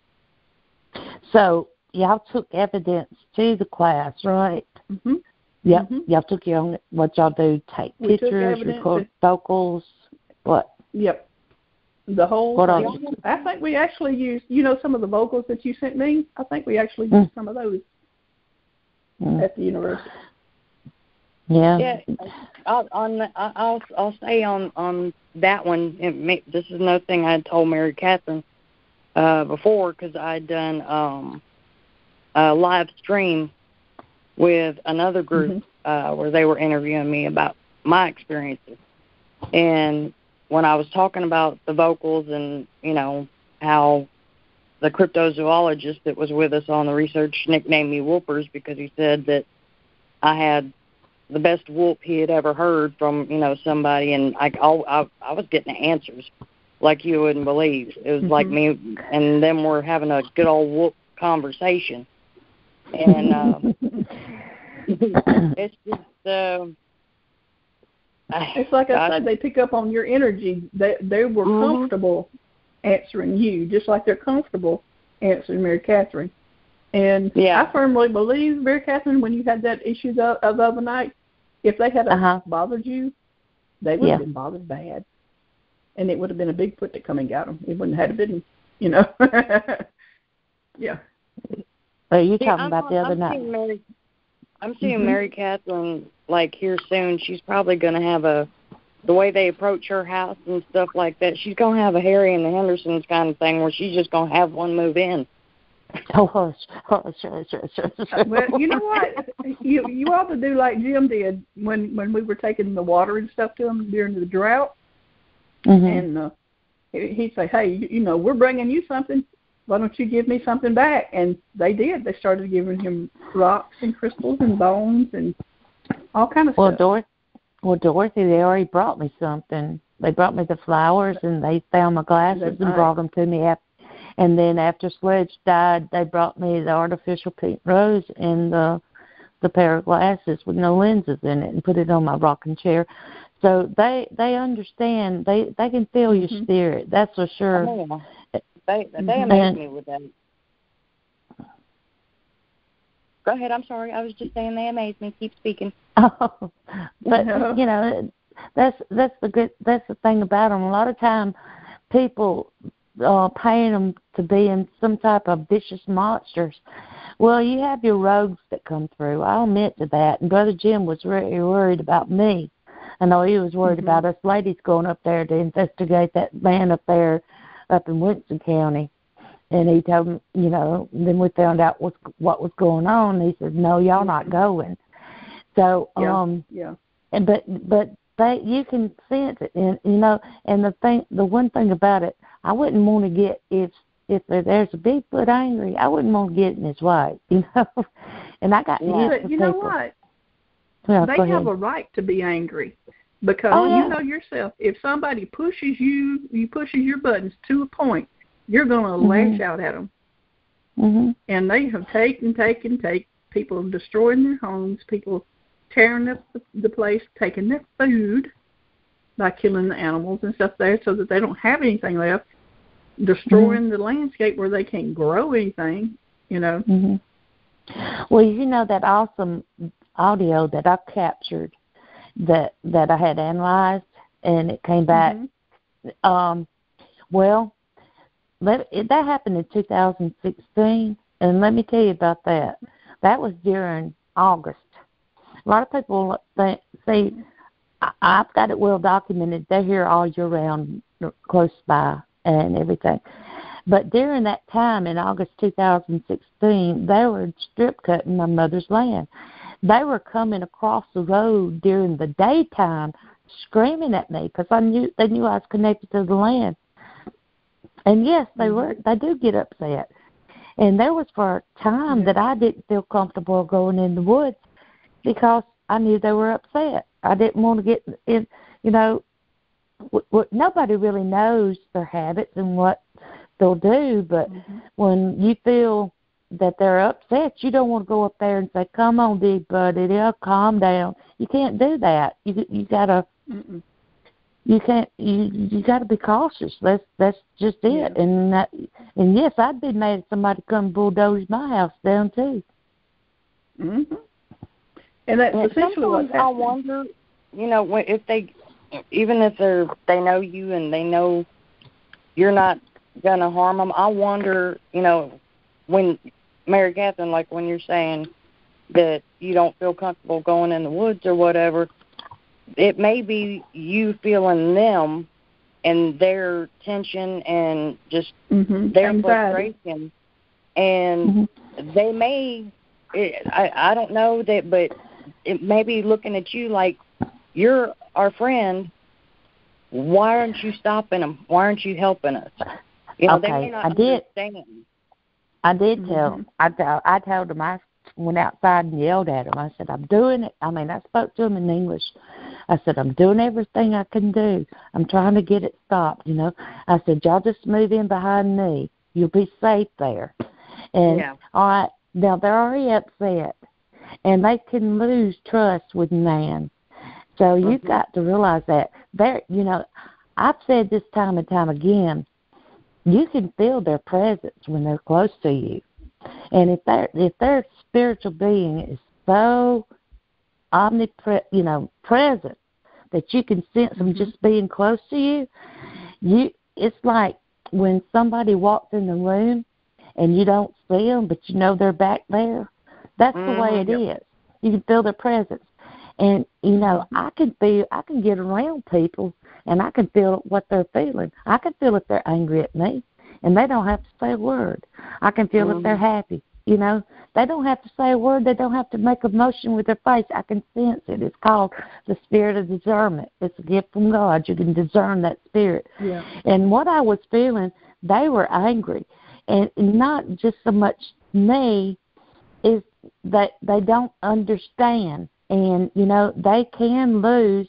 So y'all took evidence to the class, right? Yep. Y'all took your own. What y'all do? Take pictures, record vocals. What? Yep. The whole thing. I think we actually used, some of the vocals that you sent me. I think we actually used some of those at the university. Yeah. Yeah. I'll say on that one. This is another thing I had told Mary Catherine before, because I'd done a live stream with another group where they were interviewing me about my experiences. And when I was talking about the vocals and, how the cryptozoologist that was with us on the research nicknamed me Whoopers, because he said that I had the best whoop he had ever heard from, somebody, and I was getting answers like you wouldn't believe. It was like me and them were having a good old whoop conversation. And it's just... it's like I said, they pick up on your energy. They were comfortable answering you, just like they're comfortable answering Mary Catherine. And I firmly believe, Mary Catherine, when you had that issue the other night, if they had bothered you, they would have been bothered bad. And it would have been a Bigfoot that come and got them. It wouldn't have been, Yeah. Well, you're talking about the other night. I'm seeing Mary Catherine, like, here soon. She's probably going to have the way they approach her house and stuff like that, she's going to have a Harry and the Hendersons kind of thing where she's just going to have one move in. Oh, hush. Well, you know what? You ought to do like Jim did when we were taking the water and stuff to him during the drought. And he'd say, "Hey, we're bringing you something. Why don't you give me something back?" And they did. They started giving him rocks and crystals and bones and all kind of stuff. Dorothy, they already brought me something. They brought me the flowers, and they found my glasses and brought them to me. And then after Sledge died, they brought me the artificial pink rose and the pair of glasses with no lenses in it and put it on my rocking chair. So they understand. They can feel your spirit. That's for sure. Oh, they amaze me with that. Go ahead. I'm sorry. I was just saying they amaze me. Keep speaking. Oh, but that's the thing about them. A lot of time, people paint them to be in some type of vicious monsters. Well, you have your rogues that come through. I'll admit to that. And Brother Jim was very worried about me. I know he was worried about us ladies going up there to investigate that man up there up in Winston County. And he told me, then we found out what was going on. And he said, "No, y'all not going." So, but you can sense it, and and the one thing about it, I wouldn't want to get if there's a Bigfoot angry, I wouldn't want to get in his way, And I got But you know what? Well, they have a right to be angry. Because you know yourself, if somebody pushes your buttons to a point, you're going to lash out at them. Mm-hmm. And they have taken, people destroying their homes, people tearing up the place, taking their food by killing the animals and stuff there so that they don't have anything left, destroying the landscape where they can't grow anything, you know. Mm-hmm. Well, you know that awesome audio that I captured that I had analyzed, and it came back. Well, that happened in 2016, and let me tell you about that. That was during August. A lot of people say, I've got it well documented. They're here all year round, close by and everything. But during that time in August 2016, they were strip cutting my mother's land. They were coming across the road during the daytime, screaming at me because they knew I was connected to the land. And yes, they do get upset. And there was for a time that I didn't feel comfortable going in the woods because I knew they were upset. I didn't want to get in, you know, nobody really knows their habits and what they'll do, but when you feel that they're upset, you don't want to go up there and say, "Come on, big buddy, calm down." You can't do that. You gotta. You can't. You got to be cautious. That's just it. Yeah. And yes, I'd be mad if somebody come bulldoze my house down too. Mm-hmm. And that's essentially what happened. I wonder, you know, if they, even if they know you and they know you're not gonna harm them. I wonder, you know, when Mary Catherine, like when you're saying that you don't feel comfortable going in the woods or whatever. It may be you feeling them and their tension and just their frustration. And they may, I don't know that, but it may be looking at you like, you're our friend. Why aren't you stopping them? Why aren't you helping us? You know, they may not understand. I did tell them. I told them I went outside and yelled at them. I said, I'm doing it. I mean, I spoke to them in English. I said, I'm doing everything I can do. I'm trying to get it stopped, you know. I said, y'all just move in behind me. You'll be safe there. And, all right, now they're already upset, and they can lose trust with man. So you've got to realize that. You know, I've said this time and time again, you can feel their presence when they're close to you. And if their spiritual being is so present that you can sense them just being close to you, it's like when somebody walks in the room and you don't see them, but you know they're back there. That's the way it is. You can feel their presence. And, you know, I can get around people, and I can feel what they're feeling. I can feel if they're angry at me, and they don't have to say a word. I can feel if they're happy. You know, they don't have to say a word. They don't have to make a motion with their face. I can sense it. It's called the spirit of discernment. It's a gift from God. You can discern that spirit. Yeah. And what I was feeling, they were angry. And not just so much me, is that they don't understand. And, you know, they can lose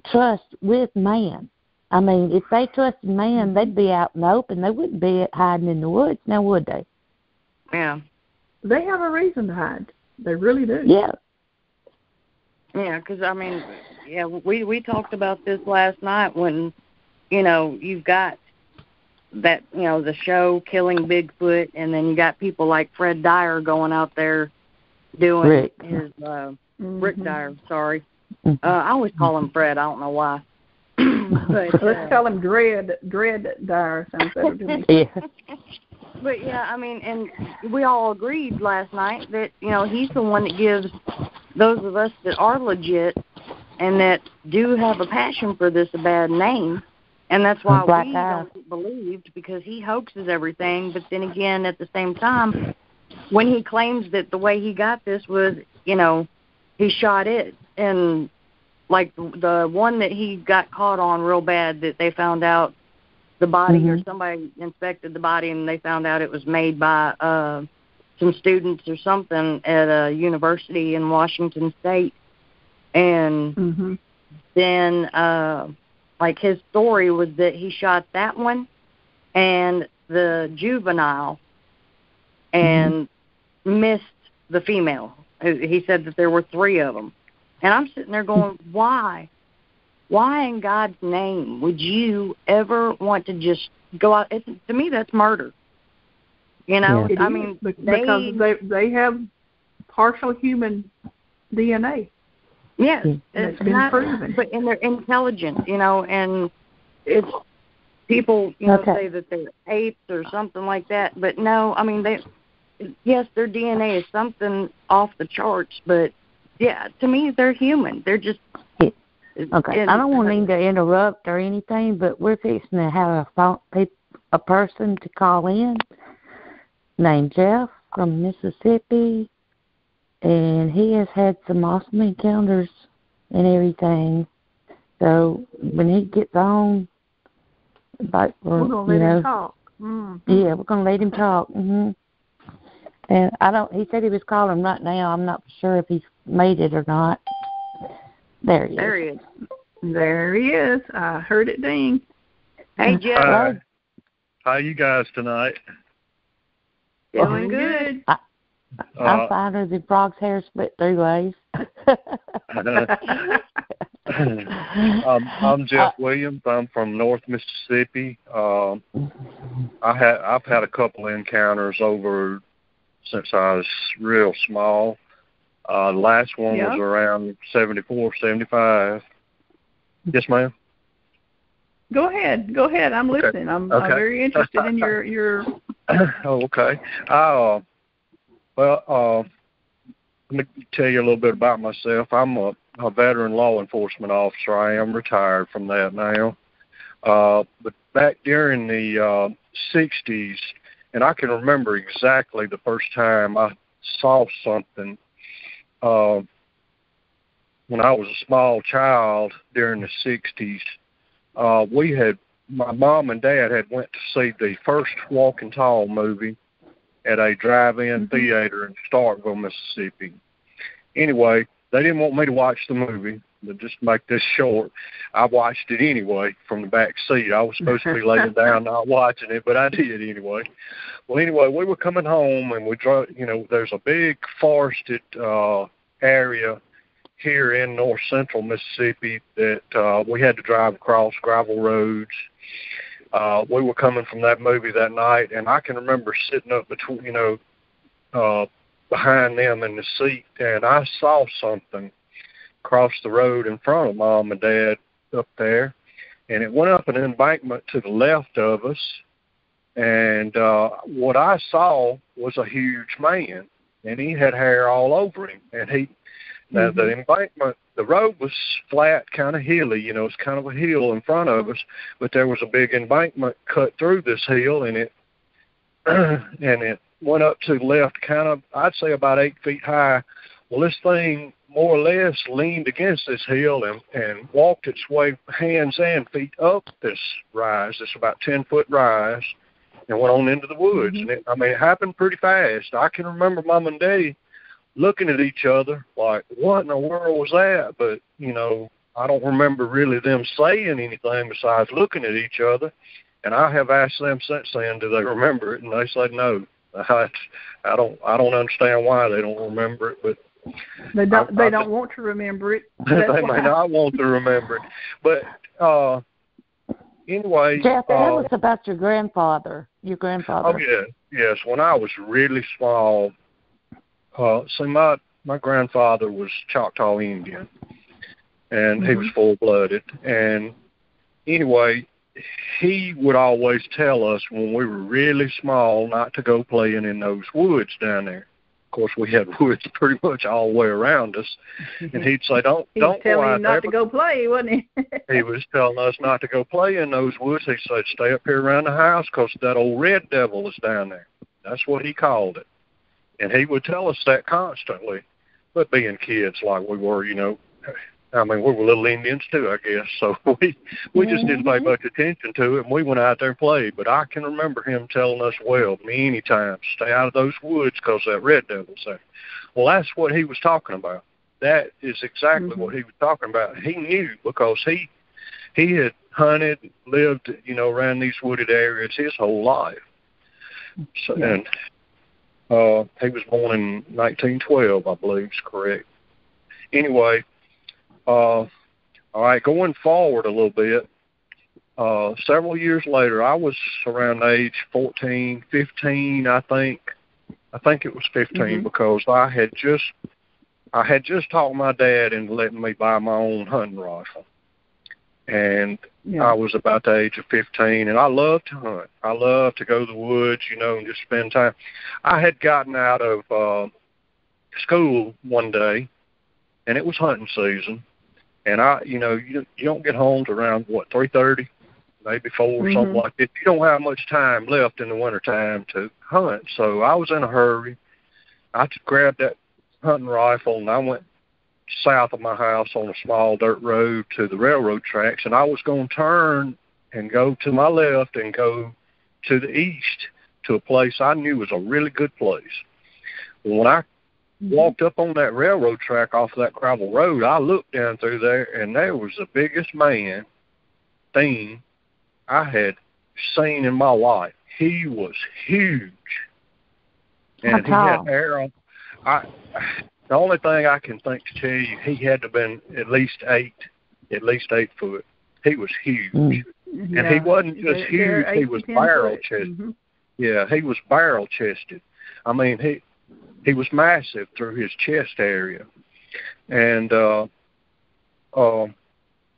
trust with man. I mean, if they trusted man, they'd be out in the open. They wouldn't be hiding in the woods, now would they? Yeah. They have a reason to hide. They really do. Yeah. Yeah, because, I mean, we talked about this last night when, you know, you've got that, you know, the show Killing Bigfoot, and then you got people like Fred Dyer going out there doing his, Rick Dyer, sorry. I always call him Fred. I don't know why. But, let's call him Dread Dyer. Sounds better to me. Yeah. But, yeah, I mean, and we all agreed last night that, you know, he's the one that gives those of us that are legit and that do have a passion for this a bad name. And that's why we don't get believed, because he hoaxes everything. But then again, at the same time, when he claims that the way he got this was, you know, he shot it. And, like, the one that he got caught on real bad, that they found out the body or somebody inspected the body and they found out it was made by some students or something at a university in Washington State. And then, like, his story was that he shot that one and the juvenile and missed the female. He said that there were 3 of them. And I'm sitting there going, why? Why in God's name would you ever want to just go out? To me, that's murder. You know, I mean, because they have partial human DNA. Yes, it's been proven. But and they're intelligent, you know, and it's people, you know, say that they're apes or something like that. But no, I mean, yes, their DNA is something off the charts, but yeah, to me, they're human. They're just. Okay, I don't want to interrupt or anything, but we're fixing to have a person to call in named Jeff from Mississippi, and he has had some awesome encounters and everything. So when he gets on, we're going to let him talk. Yeah, we're going to let him talk. And he said he was calling right now. I'm not sure if he's made it or not. There he is. There he is. I heard it ding. Hey, Jeff. Hi. How you guys tonight? Doing good. I'm finer than Frog's hair split 3 ways. I'm Jeff Williams. I'm from North Mississippi. I've had a couple of encounters over since I was real small. The last one was around 74, 75. Yes, ma'am. Go ahead. I'm listening. I'm very interested in your. Okay. Well, let me tell you a little bit about myself. I'm a veteran law enforcement officer. I am retired from that now. But back during the 60s, and I can remember exactly the first time I saw something. When I was a small child during the 60s, my mom and dad had went to see the first Walking Tall movie at a drive-in theater in Starkville, Mississippi. Anyway, they didn't want me to watch the movie. But just to make this short, I watched it anyway from the back seat. I was supposed to be laying down not watching it, but I did anyway. Well, anyway, we were coming home, and we drove, there's a big forested area here in north central Mississippi that we had to drive across gravel roads. We were coming from that movie that night, and I can remember sitting up between, behind them in the seat, and I saw something cross the road in front of Mom and Dad up there, and it went up an embankment to the left of us, and what I saw was a huge man, and he had hair all over him, and now the embankment, the road was flat, kind of hilly, it's kind of a hill in front of us, but there was a big embankment cut through this hill, and it went up to the left, kind of, I'd say about 8 feet high. Well, this thing more or less leaned against this hill and walked its way, hands and feet, up this rise, this about 10-foot rise, and went on into the woods. And it happened pretty fast. I can remember Mom and Daddy looking at each other like, what in the world was that? But, I don't remember really them saying anything besides looking at each other. And I have asked them since then, do they remember it? And they said no. I don't understand why they don't remember it, but they don't want to remember it. They may not want to remember it. But anyway, Jeff, tell us about your grandfather. Oh yeah, yes. When I was really small, my grandfather was Choctaw Indian, and he was full-blooded. And anyway, he would always tell us when we were really small not to go playing in those woods down there. Of course, we had woods pretty much all the way around us, and he'd say, "Don't go out there." He was telling you not to go play, wasn't he? He was telling us not to go play in those woods. He said, "Stay up here around the house because that old red devil is down there." That's what he called it, and he would tell us that constantly. But being kids like we were, we were little Indians too, I guess. So we just didn't pay much attention to it, and we went out there and played. But I can remember him telling us, many times, stay out of those woods because that red devil's there. Well, that's what he was talking about. that is exactly what he was talking about. He knew because he had hunted, lived, around these wooded areas his whole life. So, and he was born in 1912, I believe is correct. Anyway, all right, going forward a little bit, several years later, I was around age 14, 15, I think it was 15, because I had just talked my dad into letting me buy my own hunting rifle. And I was about the age of 15, and I loved to hunt. I loved to go to the woods, and just spend time. I had gotten out of school one day, and it was hunting season. And you don't get home to around, 3:30, maybe 4, something like that. You don't have much time left in the wintertime to hunt. So I was in a hurry. I just grabbed that hunting rifle, and I went south of my house on a small dirt road to the railroad tracks, and I was going to turn and go to my left and go to the east to a place I knew was a really good place. When I walked up on that railroad track off of that gravel road, I looked down through there, and there was the biggest man thing I had seen in my life. He was huge, and he had hair on. The only thing I can think to tell you, he had to have been at least 8 foot. He was huge. And he wasn't just huge, he was barrel-chested. Yeah, he was barrel-chested. I mean, he was massive through his chest area. And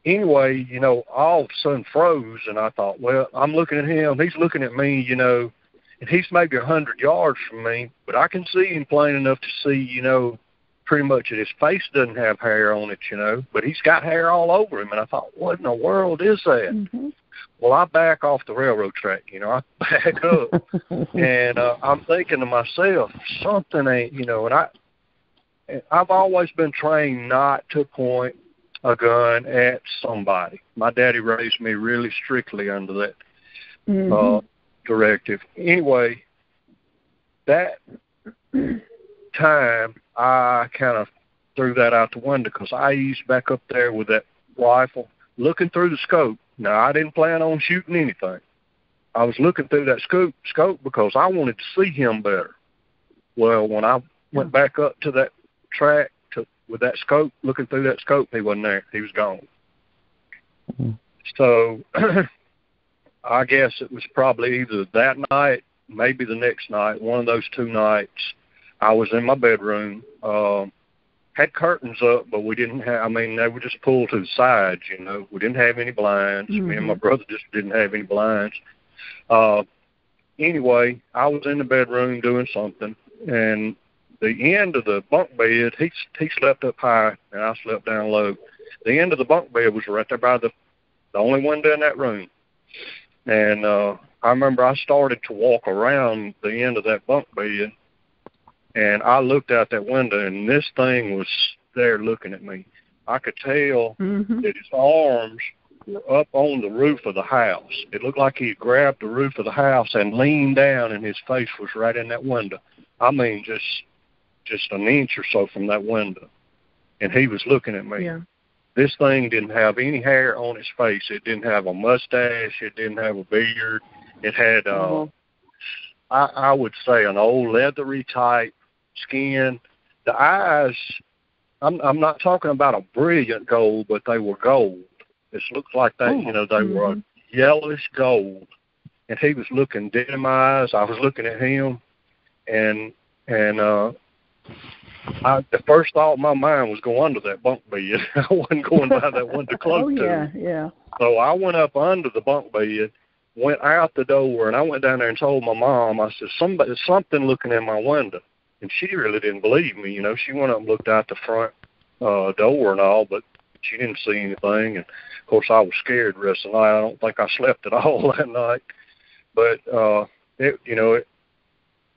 anyway, all of a sudden froze, and I thought, well, I'm looking at him, he's looking at me, and he's maybe 100 yards from me, but I can see him plain enough to see, pretty much that his face doesn't have hair on it, but he's got hair all over him. And I thought, what in the world is that? Well, I back off the railroad track, I back up, and I'm thinking to myself, something ain't, and I've always been trained not to point a gun at somebody. My daddy raised me really strictly under that directive. Anyway, that time I kind of threw that out the window because I eased back up there with that rifle, looking through the scope. Now, I didn't plan on shooting anything. I was looking through that scope because I wanted to see him better. Well, when I went back up to that track with that scope, looking through that scope, he wasn't there. He was gone. So I guess it was probably either that night, maybe the next night, one of those 2 nights, I was in my bedroom, had curtains up, but we didn't have, they were just pulled to the sides, We didn't have any blinds. Me and my brother just didn't have any blinds. Anyway, I was in the bedroom doing something, and the end of the bunk bed, he slept up high, and I slept down low. The end of the bunk bed was right there by the only window in that room. And I remember I started to walk around the end of that bunk bed, and I looked out that window, and this thing was there looking at me. I could tell that his arms were up on the roof of the house. It looked like he had grabbed the roof of the house and leaned down, and his face was right in that window. Just an inch or so from that window. And he was looking at me. Yeah. This thing didn't have any hair on its face. It didn't have a mustache. It didn't have a beard. It had, I would say, an old leathery type skin. The eyes, I'm not talking about a brilliant gold, but they were gold. It looked like they, they were a yellowish gold. And he was looking dead in my eyes. I was looking at him, and the first thought in my mind was go under that bunk bed. I wasn't going by that window close to it. Yeah. So I went up under the bunk bed, went out the door, and I went down there and told my mom, I said, something looking in my window. And she really didn't believe me. She went up and looked out the front door and all, but she didn't see anything. And, of course, I was scared the rest of the night. I don't think I slept at all that night. But,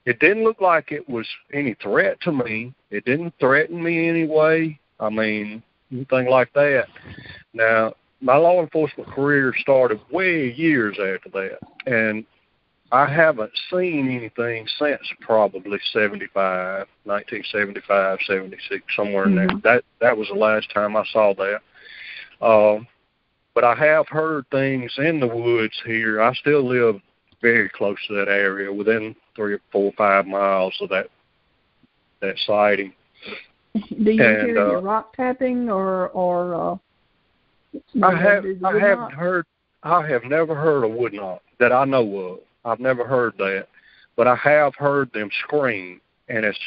it didn't look like it was any threat to me. It didn't threaten me anyway. Anything like that. Now, my law enforcement career started way years after that. And I haven't seen anything since probably 1975, 76, somewhere in there. That was the last time I saw that. But I have heard things in the woods here. I still live very close to that area, within 3 or 4 or 5 miles of that sighting. Do you hear any rock tapping or I have never heard a wood knock that I know of. I've never heard that, but I have heard them scream, and it's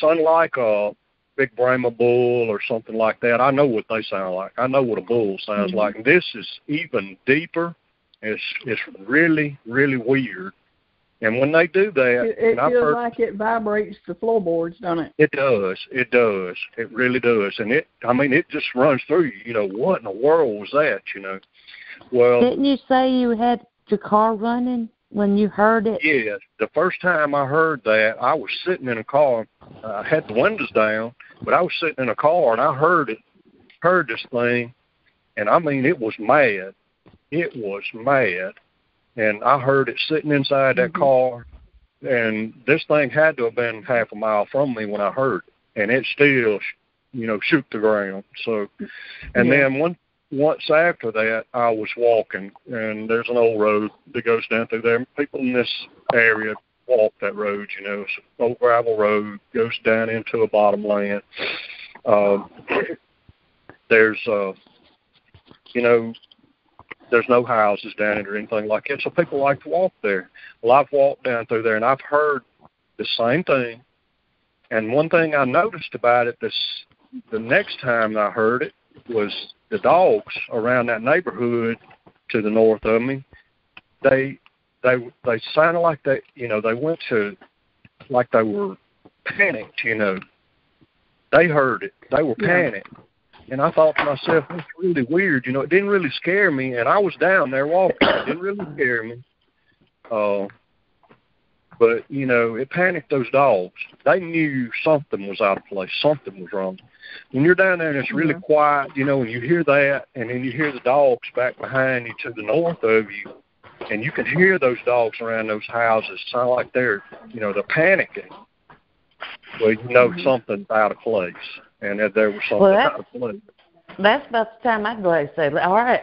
unlike a big Brahma bull or something like that. I know what they sound like. I know what a bull sounds like. And this is even deeper. It's really, really weird. And when they do that, it feels like it vibrates the floorboards, don't it? It does. It does. It really does. And it just runs through you. You know, what in the world was that? You know. Well, didn't you say you had your car running when you heard it? Yes. The first time I heard that, I was sitting in a car. I had the windows down, but I was sitting in a car and I heard this thing, and I mean, it was mad. It was mad. And I heard it sitting inside that car, and this thing had to have been half a mile from me when I heard it, and it still, shook the ground. So, and then once after that, I was walking, and there's an old road that goes down through there. People in this area walk that road, it's an old gravel road, goes down into a bottom land. There's no houses down it or anything like that, so people like to walk there. Well, I've walked down through there, and I've heard the same thing. And one thing I noticed about it, the next time I heard it, was the dogs around that neighborhood to the north of me. They sounded like they went to, like they were panicked. They heard it. They were panicked. And I thought to myself, that's really weird. It didn't really scare me, and I was down there walking. It didn't really scare me. But, it panicked those dogs. They knew something was out of place. Something was wrong. When you're down there and it's really quiet, and you hear that, and then you hear the dogs back behind you to the north of you, and you can hear those dogs around those houses sound like they're panicking. Well, something's out of place. And that there was something out of place. That's about the time I'd go and say, all right,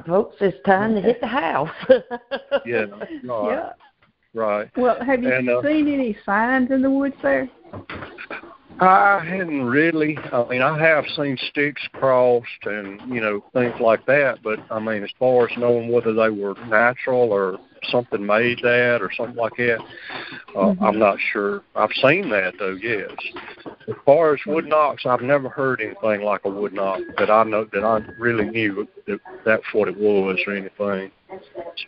folks, it's time to hit the house. Yeah, right. Yeah. Right. Well, have you seen any signs in the woods there? I hadn't really. I mean, I have seen sticks crossed and, things like that. But, as far as knowing whether they were natural or something made that or something like that, I'm not sure. I've seen that, though, yes. As far as wood knocks, I've never heard anything like a wood knock that I really knew that's what it was or anything. So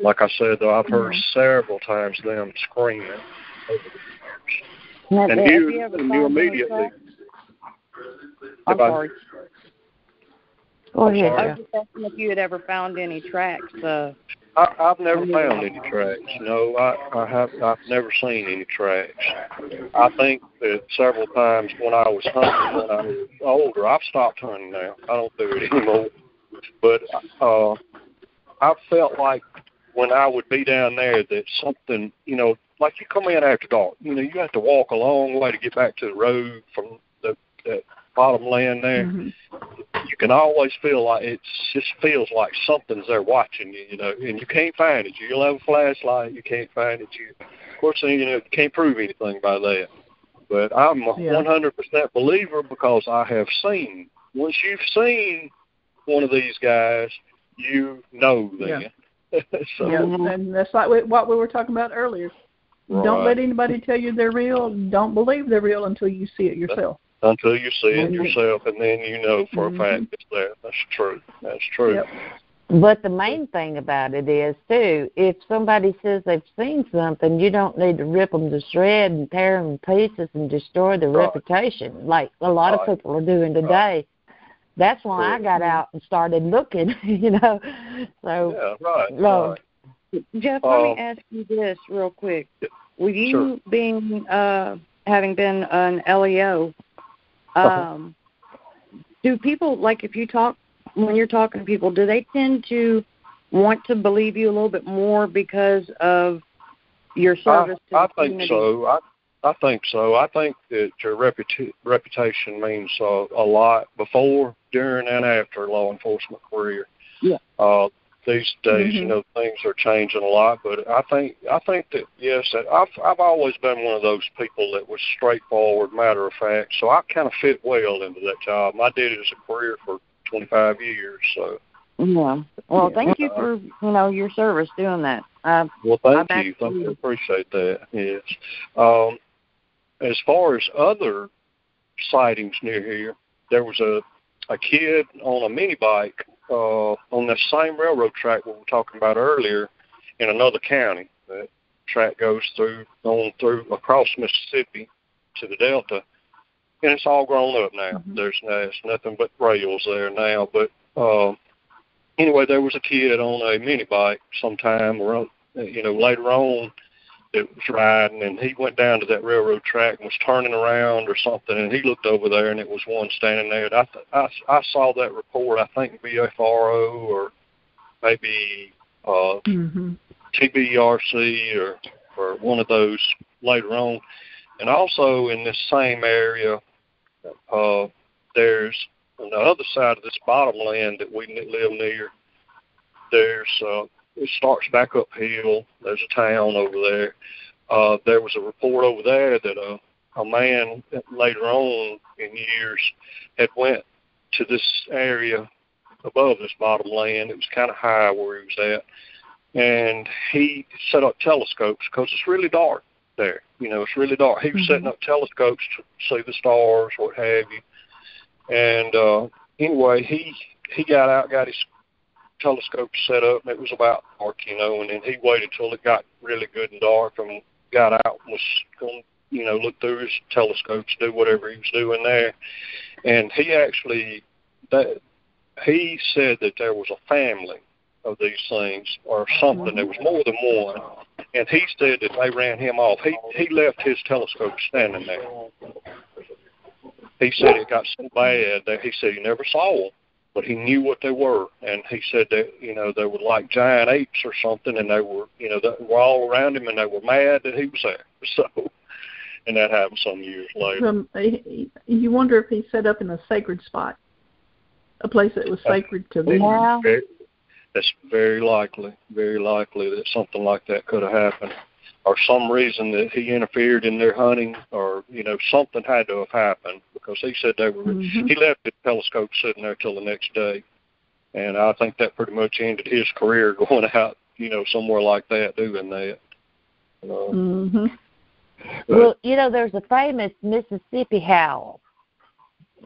like I said, though, I've heard several times them screaming. And you immediately. I'm sorry. Go ahead. I was just asking if you had ever found any tracks. I've never found any tracks. No, I've never seen any tracks. I think that several times when I was hunting when I was older, I've stopped hunting now. I don't do it anymore. But I felt like when I would be down there that something, like you come in after dark, you have to walk a long way to get back to the road from that bottom land there. You can always feel like it just feels like something's there watching you, and you can't find it. You'll have a flashlight, you can't find it. Of course, you can't prove anything by that. But I'm a 100% believer because I have seen. Once you've seen one of these guys, you know them. Yeah. So, and that's like what we were talking about earlier. Right. Don't let anybody tell you they're real. Don't believe they're real until you see it yourself. Until you see it yourself, and then you know for a fact it's there. That's true. That's true. Yep. But the main thing about it is, too, if somebody says they've seen something, you don't need to rip them to shreds and tear them to pieces and destroy their reputation like a lot of people are doing today. That's why I got out and started looking, So, yeah, right. Jeff, let me ask you this real quick. With you being, having been an LEO, do people, like if you talk, when you're talking to people, do they tend to want to believe you a little bit more because of your service to the community? I think so. I think that your reputation means a lot before, during, and after a law enforcement career. Yeah. These days, things are changing a lot, but I think that yes, I've always been one of those people that was straightforward, matter of fact. So I kind of fit well into that job. I did it as a career for 25 years. So. Yeah. Well, thank you for your service doing that. Well, thank you. Thank you. I appreciate that. Yes. As far as other sightings near here, there was a kid on a mini bike on the same railroad track we were talking about earlier in another county. That track goes through across Mississippi to the Delta, and it's all grown up now. There's nothing but rails there now. But anyway, there was a kid on a mini bike sometime around, later on, that was riding, and he went down to that railroad track and was turning around or something, and he looked over there, and it was one standing there. And I saw that report, I think BFRO or maybe TBRC or one of those later on. And also in this same area, there's on the other side of this bottomland that we live near, it starts back uphill. There's a town over there. There was a report over there that a man later on in years had went to this area above this bottomland. It was kind of high where he was at. And he set up telescopes because it's really dark there. It's really dark. He was setting up telescopes to see the stars, what have you. And anyway, he got out, got his telescope set up, and it was about dark, and then he waited till it got really good and dark and got out and was going to, look through his telescopes, do whatever he was doing there. And he said that there was a family of these things or something. There was more than one. And he said that they ran him off. He left his telescope standing there. He said it got so bad that he said he never saw them, but he knew what they were. And he said that, they were like giant apes or something, and they were, they were all around him, and they were mad that he was there. So, and that happened some years later. You wonder if he set up in a sacred spot, a place that was sacred to them. Wow. That's very likely that something like that could have happened, or some reason that he interfered in their hunting, or something had to have happened, because he said they were. He left the telescope sitting there till the next day, and I think that pretty much ended his career going out, somewhere like that, doing that. Well, there's a famous Mississippi howl.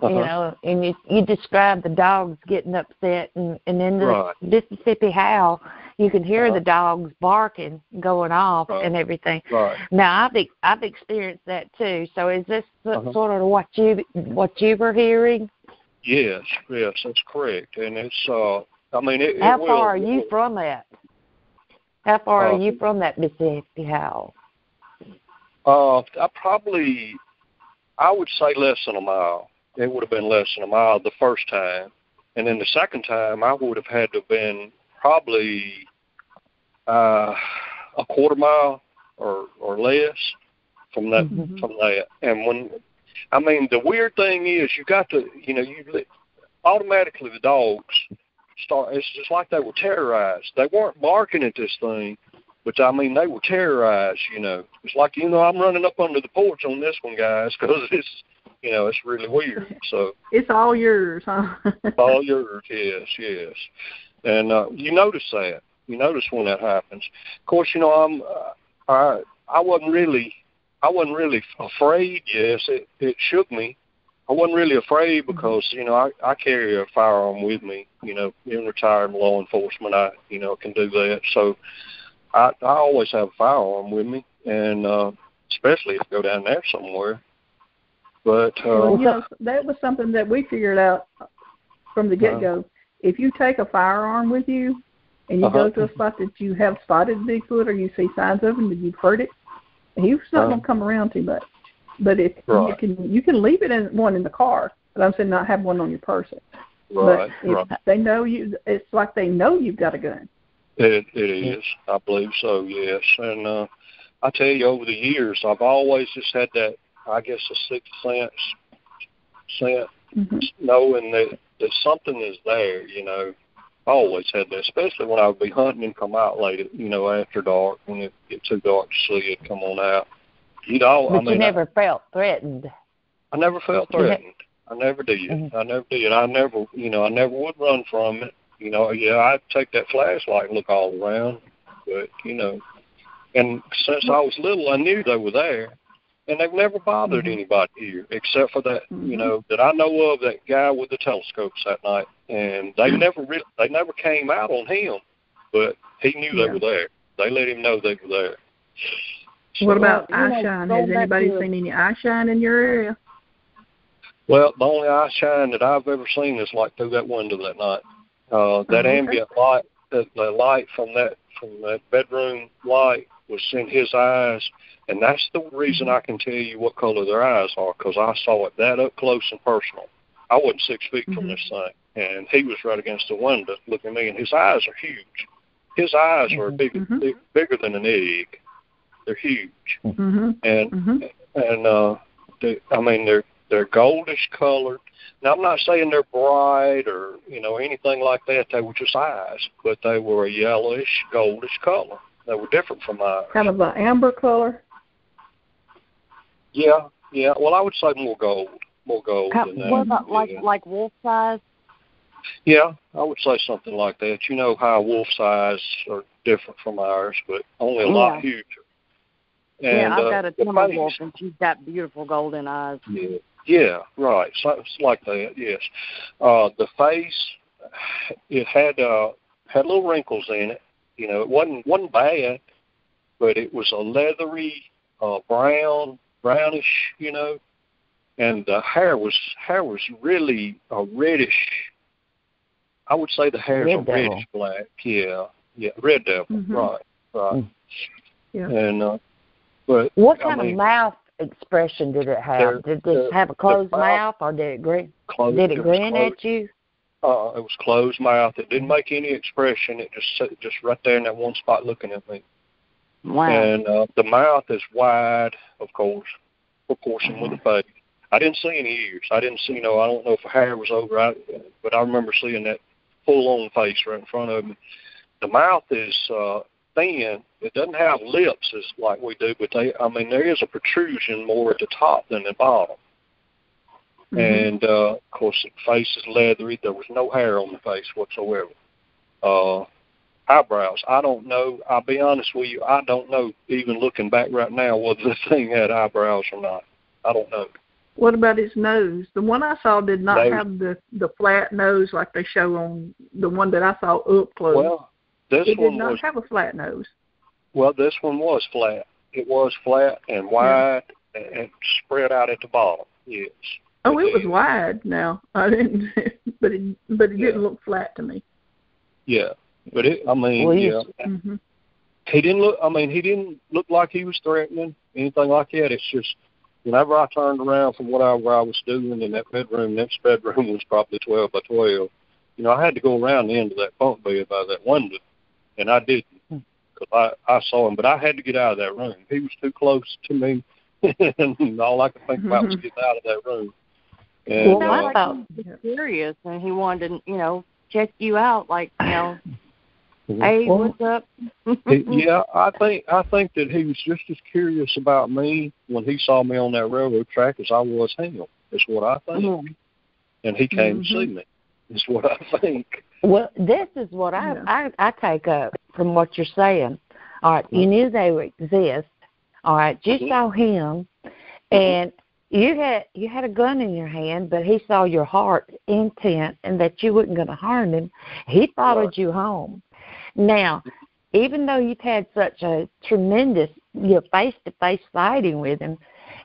And you describe the dogs getting upset, and in the Mississippi howl, you can hear the dogs barking, going off, and everything. Right. Now, I've experienced that too. So, is this sort of what you were hearing? Yes, that's correct. And it's How far are you from that? How far are you from that Mississippi howl? I would say less than a mile. It would have been less than a mile the first time. And then the second time, I would have had to have been probably a quarter mile or less from that. From that. And the weird thing is, you got to, automatically the dogs start. It's just like they were terrorized. They weren't barking at this thing, but they were terrorized. It's like I'm running up under the porch on this one, guys, because it's. It's really weird. So it's all yours, huh? All yours, yes. And you notice that. You notice when that happens. Of course, I wasn't really afraid. Yes, it shook me. I wasn't really afraid because I carry a firearm with me. Being retired in law enforcement, I can do that. So I always have a firearm with me, and especially if I go down there somewhere. But that was something that we figured out from the get-go. If you take a firearm with you and you go to a spot that you have spotted Bigfoot or you see signs of him and you've heard it, he's not going to come around too much. But if you can leave it in the car, but I'm saying not have one on your person. Right. But if they know you, it's like they know you've got a gun. It is. I believe so, yes. And I tell you, over the years, I've always just had that, I guess, a sixth sense, knowing that something is there, you know. I always had that, especially when I would be hunting and come out late, after dark, when it get too dark to see it come on out. You never felt threatened. I never felt threatened. I never did. I never did. I never would run from it. I'd take that flashlight and look all around, but, and since I was little, I knew they were there, and they've never bothered anybody here, except for that, that I know of, that guy with the telescopes that night, and they never came out on him, but he knew they were there. They let him know they were there. So, what about eye shine? Has anybody seen any eye shine in your area? Well, the only eye shine that I've ever seen is like through that window that night. That ambient light, the light from that bedroom light was in his eyes, and that's the reason I can tell you what color their eyes are, because I saw it that up close and personal. I wasn't 6 feet from this thing, and he was right against the window looking at me, and his eyes are huge. His eyes are bigger than an egg. They're huge, they're goldish colored. Now, I'm not saying they're bright or, anything like that. They were just eyes, but they were a yellowish, goldish color. They were different from ours. Kind of an amber color? Yeah. Well, I would say more gold than that. What about like wolf's eyes? Yeah, I would say something like that. You know how wolf's eyes are different from ours, but only a lot huger. And, I've got a timber wolf, and she's got beautiful golden eyes. Yeah, right. So it's like that. Yes. The face, it had little wrinkles in it. It wasn't bad, but it was a leathery, brownish. And the hair was really a reddish. I would say the hair is a reddish black. Yeah, red devil. Right. Yeah. And but what kind of mouth expression did it have? Did it have a closed mouth, or did it grin? Did it grin at you? It was closed mouth. It didn't make any expression. It just right there in that one spot looking at me. Wow. And the mouth is wide, of course, proportion with the face. I didn't see any ears. I didn't see I don't know if the hair was over, but I remember seeing that full-on face right in front of me. The mouth is thin. It doesn't have lips as like we do, but there is a protrusion more at the top than the bottom. And of course, the face is leathery. There was no hair on the face whatsoever. Eyebrows, I don't know. I'll be honest with you, I don't know, even looking back right now, whether this thing had eyebrows or not. I don't know. What about his nose? The one I saw did not have the flat nose like they show on the one that I saw up close. Well, it did not have a flat nose. Well, this one was flat. It was flat and wide and spread out at the bottom. Yes. Oh, it was wide. Now I didn't, but it didn't look flat to me. Yeah, but He didn't look. He didn't look like he was threatening anything like that. It's just whenever I turned around from whatever I was doing in that bedroom, next bedroom was probably 12 by 12. I had to go around the end of that bunk bed by that window, and I didn't. Because I saw him, but I had to get out of that room. He was too close to me, and all I could think about was getting out of that room. And, I thought he was curious, and he wanted to, check you out, like, hey, what's up? I think that he was just as curious about me when he saw me on that railroad track as I was him. Is what I think. And he came to see me. Is what I think. Well, this is what I take up from what you're saying. All right, you knew they would exist. All right, you saw him, and you had a gun in your hand, but he saw your heart intent and that you wasn't going to harm him. He followed you home. Now, even though you've had such a tremendous face-to-face fighting with him,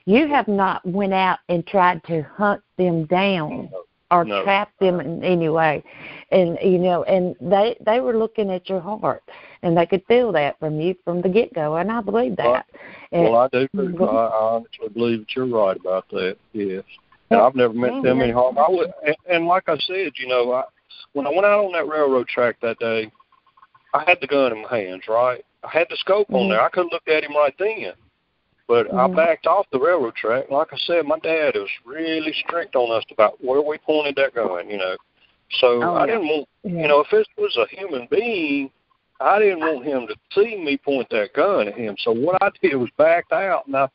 you have not went out and tried to hunt them down or trap them in any way. And, and they were looking at your heart, and they could feel that from you from the get-go, and I believe that. Well, I do. I honestly believe that you're right about that, yes. And I've never meant them any harm. And like I said, when I went out on that railroad track that day, I had the gun in my hands, right? I had the scope on there. I couldn't look at him right then. But I backed off the railroad track. Like I said, my dad was really strict on us about where we pointed that gun, So I didn't want, if this was a human being, I didn't want him to see me point that gun at him. So what I did was backed out, and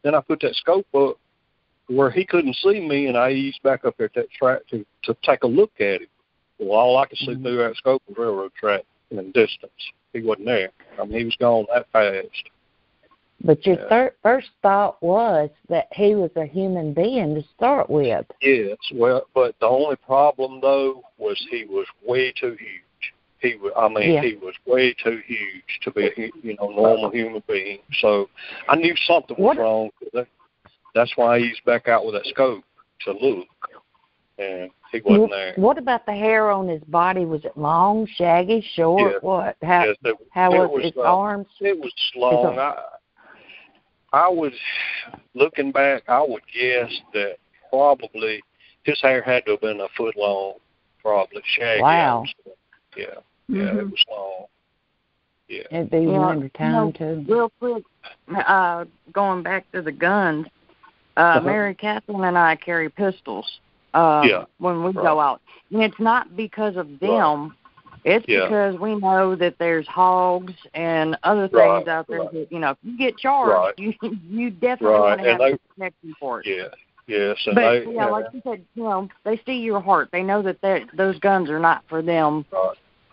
then I put that scope up where he couldn't see me, and I eased back up at that track to take a look at him. Well, all I could see through that scope was railroad track in the distance. He wasn't there. I mean, he was gone that fast. But your first thought was that he was a human being to start with. Yes, well, but the only problem, though, was he was way too huge. He was way too huge to be a normal human being. So I knew something was wrong. That's why I eased back out with that scope to look, and he wasn't there. What about the hair on his body? Was it long, shaggy, short? What? How was his arms? It was long. I would, looking back, I would guess that probably his hair had to have been a foot long, probably shaggy. Wow. Yeah, it was long. Yeah. It'd be under time, too. Real quick, going back to the guns, Mary Catherine and I carry pistols when we go out. And it's not because of them. It's because we know that there's hogs and other things out there that, if you get charged, you definitely want to have a protection for it. Yeah. Yes, and but like you said, they see your heart. They know that those guns are not for them.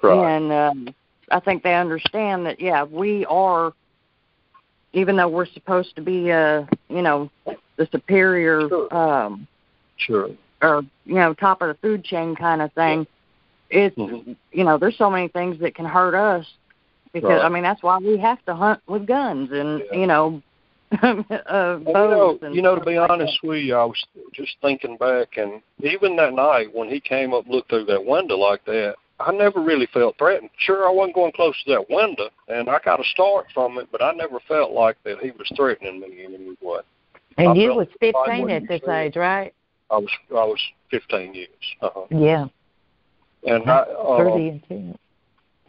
Right. And I think they understand that, we are, even though we're supposed to be, the superior, or, top of the food chain kind of thing, it's, there's so many things that can hurt us because, that's why we have to hunt with guns and, bows. To be honest with you, I was just thinking back, and even that night when he came up and looked through that window like that, I never really felt threatened. Sure, I wasn't going close to that window, and I got a start from it, but I never felt like that he was threatening me in any way. And you was 15 at this age, right? I was 15 years. Yeah. And 30 and 10.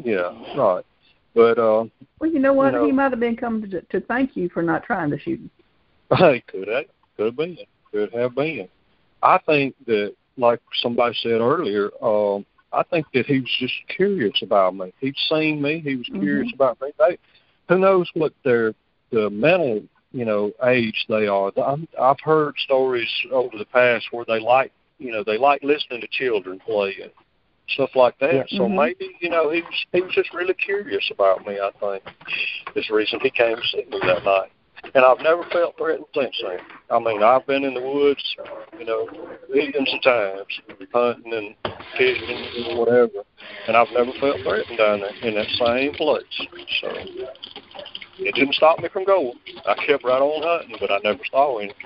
Yeah, right. But well, you know what? He might have been coming to thank you for not trying to shoot him. He could have been. I think that, like somebody said earlier, I think that he was just curious about me. He'd seen me. He was curious about me. Who knows what the mental, age they are. I've heard stories over the past where they like listening to children play and stuff like that. Yeah. So maybe, he was just really curious about me, I think, is the reason he came to see me that night. And I've never felt threatened since then. I mean, I've been in the woods, millions of times, hunting and fishing and whatever, and I've never felt threatened down there in that same place. So it didn't stop me from going. I kept right on hunting, but I never saw anything.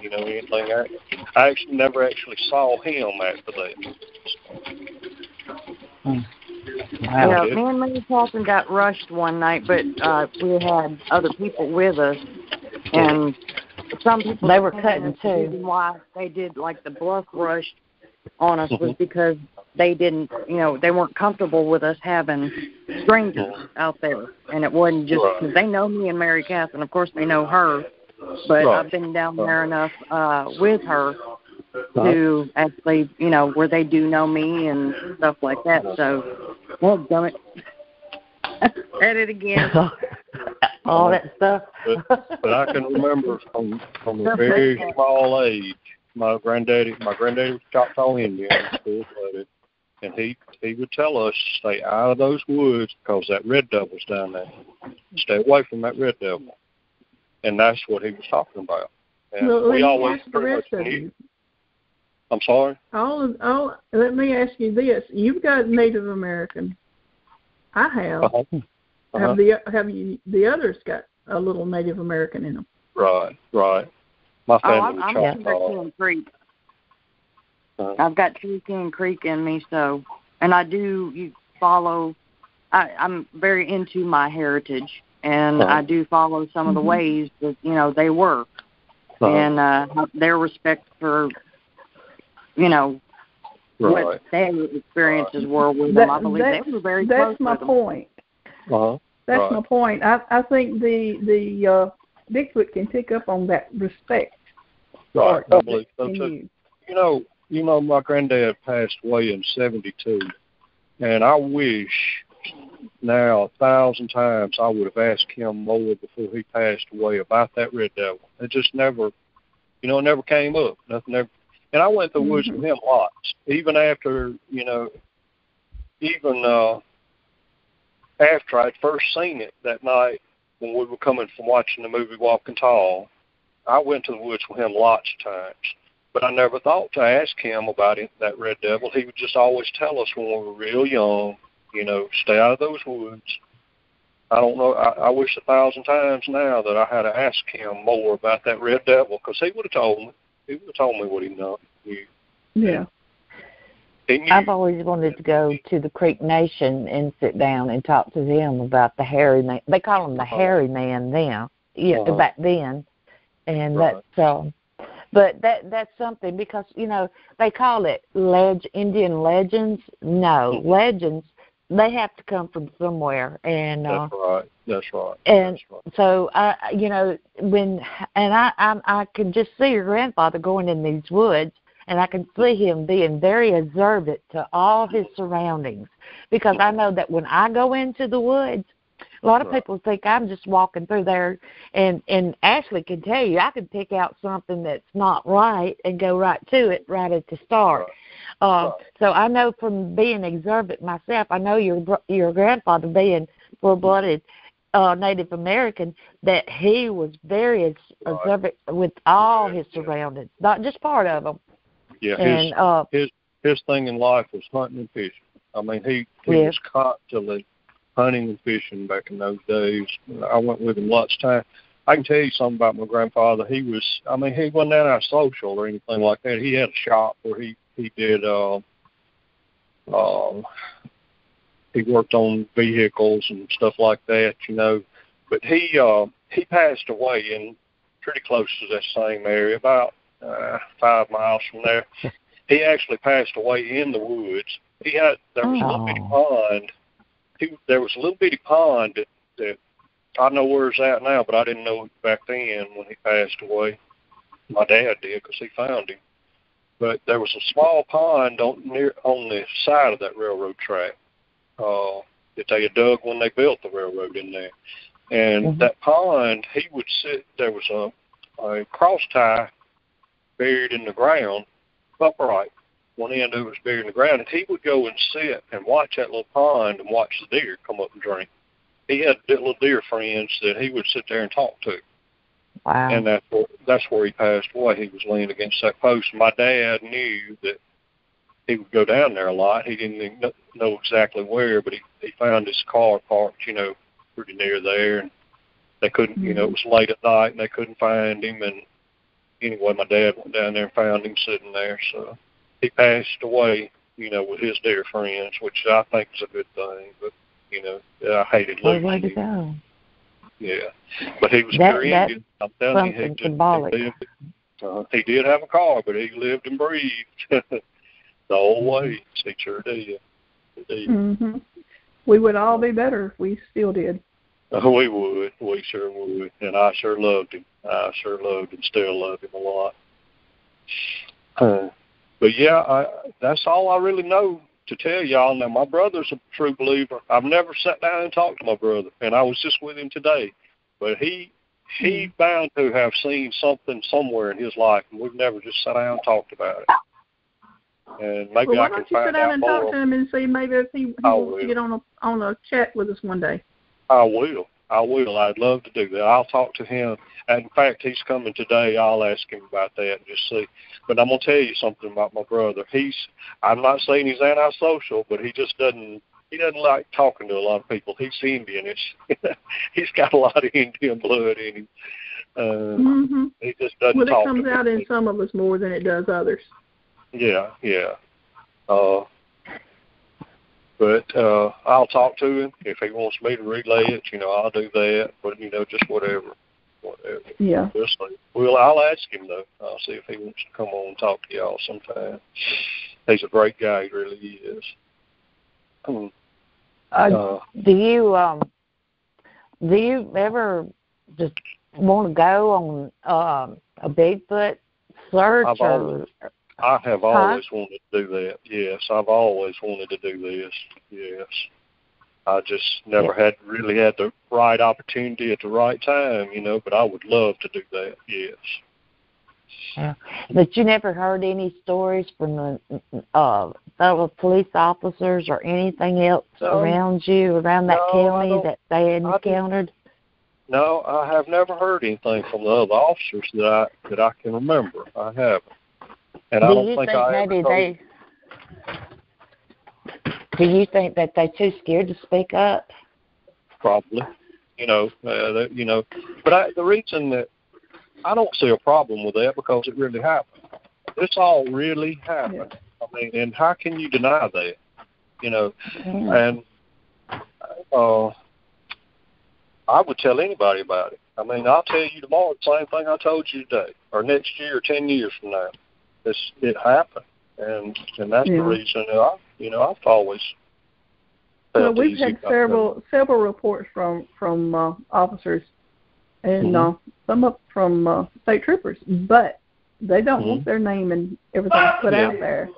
I actually never saw him after that. Wow. Me and Mary Catherine got rushed one night, but we had other people with us, and some people they were cutting too. Why they did like the bluff rush on us was because they didn't, they weren't comfortable with us having strangers out there, and it wasn't just because they know me and Mary Catherine. Of course, they know her, but I've been down there enough with her to actually, where they do know me and stuff like that. So, well, damn it. Edit again. All that stuff. But I can remember from a very small age, my granddaddy was Choctaw Indian, and he would tell us to stay out of those woods because that red devil's down there. Stay away from that red devil. And that's what he was talking about. And we always pretty much knew. I'm sorry? Let me ask you this. You've got Native American. I have. Have the others got a little Native American in them? Right. My family I'm Cherokee Creek. I've got Cherokee Creek in me, so, and I do follow. I'm very into my heritage, and I do follow some of the ways that they work, and their respect for what their experiences were with them. I believe they were very close. That's my point. That's my point. I think the Bigfoot can pick up on that respect. Right, I believe so too. You know, my granddad passed away in '72, and I wish now 1,000 times I would have asked him more before he passed away about that red devil. It just never, it never came up. Nothing ever. And I went to the woods with him lots, even after, after I'd first seen it that night when we were coming from watching the movie Walking Tall. I went to the woods with him lots of times, but I never thought to ask him about that red devil. He would just always tell us when we were real young, stay out of those woods. I don't know. I wish 1,000 times now that I had to ask him more about that red devil, because he would have told me. He would have told me what he knew. Yeah. I've always wanted to go to the Creek Nation and sit down and talk to them about the hairy man. They call him the hairy man now, back then. And that's but that's something, because they call it Indian legends. No, legends, they have to come from somewhere, and that's right. And so I can just see your grandfather going in these woods, and I can see him being very observant to all his surroundings, because I know that when I go into the woods, a lot of people think I'm just walking through there, and Ashley can tell you I can pick out something that's not right and go right to it right at the start. So I know from being observant myself, I know your grandfather being full-blooded Native American, that he was very observant with all his surroundings, not just part of them. Yeah, and his thing in life was hunting and fishing. I mean, he was constantly hunting and fishing back in those days. I went with him lots of time. I can tell you something about my grandfather. He wasn't that social or anything like that. He had a shop where he did he worked on vehicles and stuff like that, But he passed away in pretty close to that same area, about 5 miles from there. He actually passed away in the woods. There was a little bitty pond. There was a little bitty pond that I know where it's at now, but I didn't know it back then when he passed away. My dad did, because he found him. But there was a small pond on the side of that railroad track that they had dug when they built the railroad in there. And that pond, he would sit. There was a cross tie buried in the ground, upright. One end of it was buried in the ground, and he would go and sit and watch that little pond and watch the deer come up and drink. He had little deer friends that he would sit there and talk to. Wow. And that's where he passed away. He was leaning against that post. My dad knew that he would go down there a lot. He didn't know exactly where, but he found his car parked, pretty near there. And they couldn't, it was late at night, and they couldn't find him. And anyway, my dad went down there and found him sitting there. So he passed away, with his dear friends, which I think is a good thing. But, I hated losing him. Way to go. Yeah, but he was very Indian. I'm telling you, he did have a car, but he lived and breathed the whole way. He sure did. Mm-hmm. We would all be better if we still did. We would. We sure would. And I sure loved him. I sure loved and still love him a lot. But yeah, that's all I really know to tell y'all. Now, my brother's a true believer. I've never sat down and talked to my brother, and I was just with him today. But he bound to have seen something somewhere in his life, and we've never just sat down and talked about it. And maybe I can find out more. Why don't you sit down and talk to him and see maybe if he wants to get on a chat with us one day? I will. I'd love to do that. I'll talk to him. And in fact, he's coming today. I'll ask him about that and just see. But I'm going to tell you something about my brother. I'm not saying he's antisocial, but he doesn't like talking to a lot of people. He's Indian. He's got a lot of Indian blood in him. He just doesn't talk. Well, it comes out in some of us more than it does others. Yeah. But I'll talk to him. If he wants me to relay it, I'll do that. But, just whatever. Yeah. I'll ask him, though. I'll see if he wants to come on and talk to y'all sometime. He's a great guy. He really is. Do you do you ever just want to go on a Bigfoot search? I have always wanted to do that. Yes, I've always wanted to do this. Yes. I just never had the right opportunity at the right time, but I would love to do that, yes. But you never heard any stories from the fellow police officers or anything else around you, around that county that they had encountered? No, I have never heard anything from the other officers that I can remember. I haven't. And I don't think I ever told. Do you think that they're too scared to speak up? Probably, but the reason that I don't see a problem with that because it really happened. This all really happened. Yeah. I mean, and how can you deny that? And I would tell anybody about it. I mean, I'll tell you tomorrow the same thing I told you today, or next year, or 10 years from now. It happened, and that's the reason that I've always felt we've had several reports from officers, and some up from state troopers, but they don't want their name and everything put out there.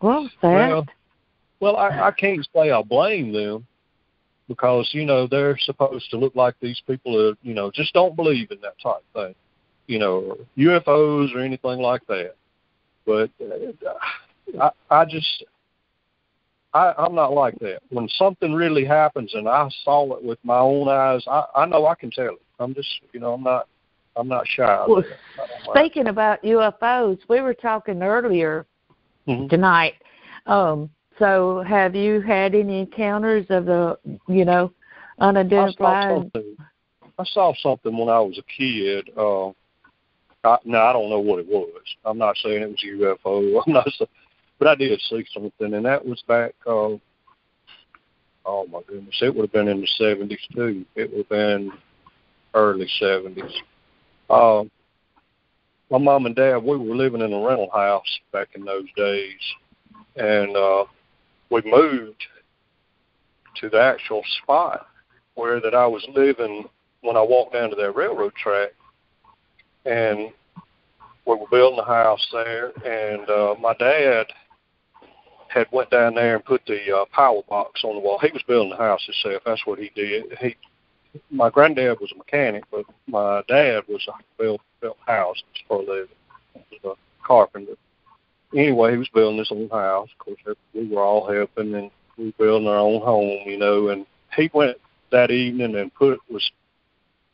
Well, I can't say I blame them because they're supposed to look like these people that just don't believe in that type of thing. Or UFOs or anything like that. But I'm not like that. When something really happens and I saw it with my own eyes, I know I can tell it. I'm just, I'm not shy. Well, speaking about UFOs, we were talking earlier tonight. So have you had any encounters of the, unidentified? I saw something when I was a kid. I don't know what it was. I'm not saying it was a UFO. But I did see something, and that was back, oh my goodness, it would have been in the 70s too. It would have been early 70s. My mom and dad, we were living in a rental house back in those days, and we moved to the actual spot where that I was living when I walked down to that railroad track. And we were building a house there, and my dad had went down there and put the power box on the wall. He was building the house himself. That's what he did. My granddad was a mechanic, but my dad was built houses for a living. He was a carpenter. Anyway, he was building this own house. Of course, we were all helping, and we were building our own home, and he went that evening and was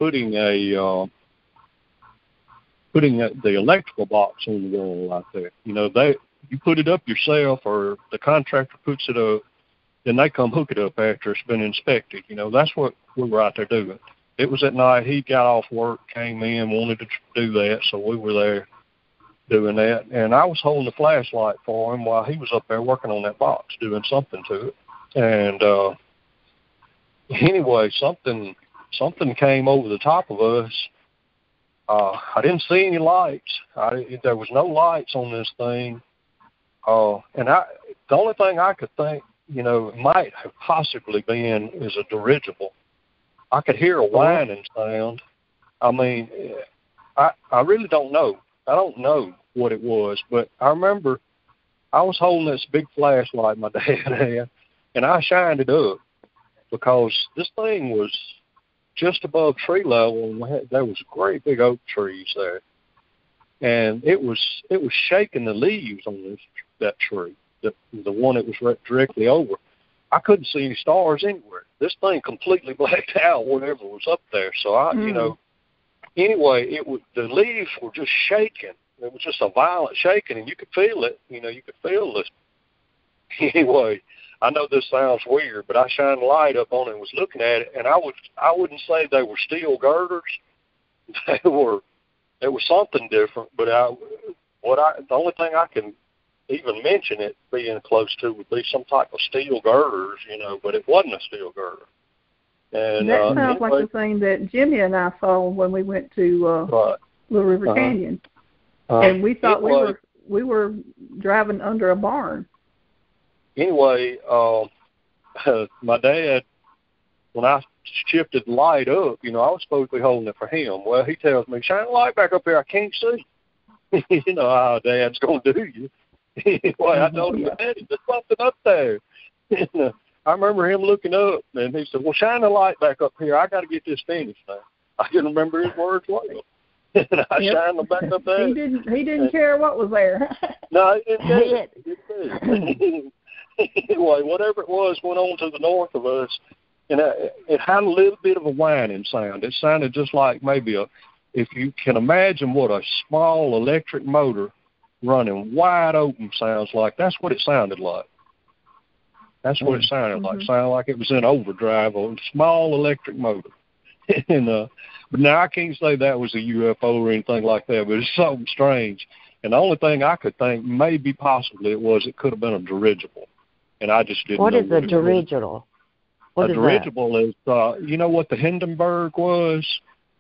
putting the electrical box on the wall out there. You put it up yourself, or the contractor puts it up, then they come hook it up after it's been inspected. That's what we were out there doing. It was at night. He got off work, came in, wanted to do that, so we were there doing that. And I was holding the flashlight for him while he was up there working on that box, doing something to it. And anyway, something came over the top of us. I didn't see any lights. There was no lights on this thing. And the only thing I could think, it might have possibly been is a dirigible. I could hear a whining sound. I mean, I really don't know. I don't know what it was, but I remember I was holding this big flashlight my dad had, and I shined it up because this thing was just above tree level, and there was great big oak trees there, and it was shaking the leaves on that tree, the one that was directly over. I couldn't see any stars anywhere. This thing completely blacked out whatever was up there. So anyway, the leaves were just shaking. It was just a violent shaking, and you could feel it. You could feel this. Anyway, I know this sounds weird, but I shined the light up on it and was looking at it, and I wouldn't say they were steel girders. It was something different, but the only thing I can even mention it being close to would be some type of steel girders, but it wasn't a steel girder. And that sounds like the thing that Jimmy and I saw when we went to Little River Canyon, and we thought we were driving under a barn. Anyway, my dad, when I shifted the light up, I was supposed to be holding it for him. Well, he tells me, shine the light back up here, I can't see. You know how Dad's going to do you. Anyway, I told him, Daddy, there's something up there. And, I remember him looking up, and he said, well, shine the light back up here. I got to get this finished now. I didn't remember his words well. And I shined them back up there. He didn't care what was there. No, he didn't. Anyway, whatever it was went on to the north of us, and it had a little bit of a whining sound. It sounded just like maybe if you can imagine what a small electric motor running wide open sounds like, that's what it sounded like. That's what it sounded like. It sounded like it was in overdrive on a small electric motor. And but now I can't say that was a UFO or anything like that, but it's something strange. And the only thing I could think maybe possibly it could have been a dirigigible. And I just didn't know. What is a dirigible? A dirigible is, you know what the Hindenburg was?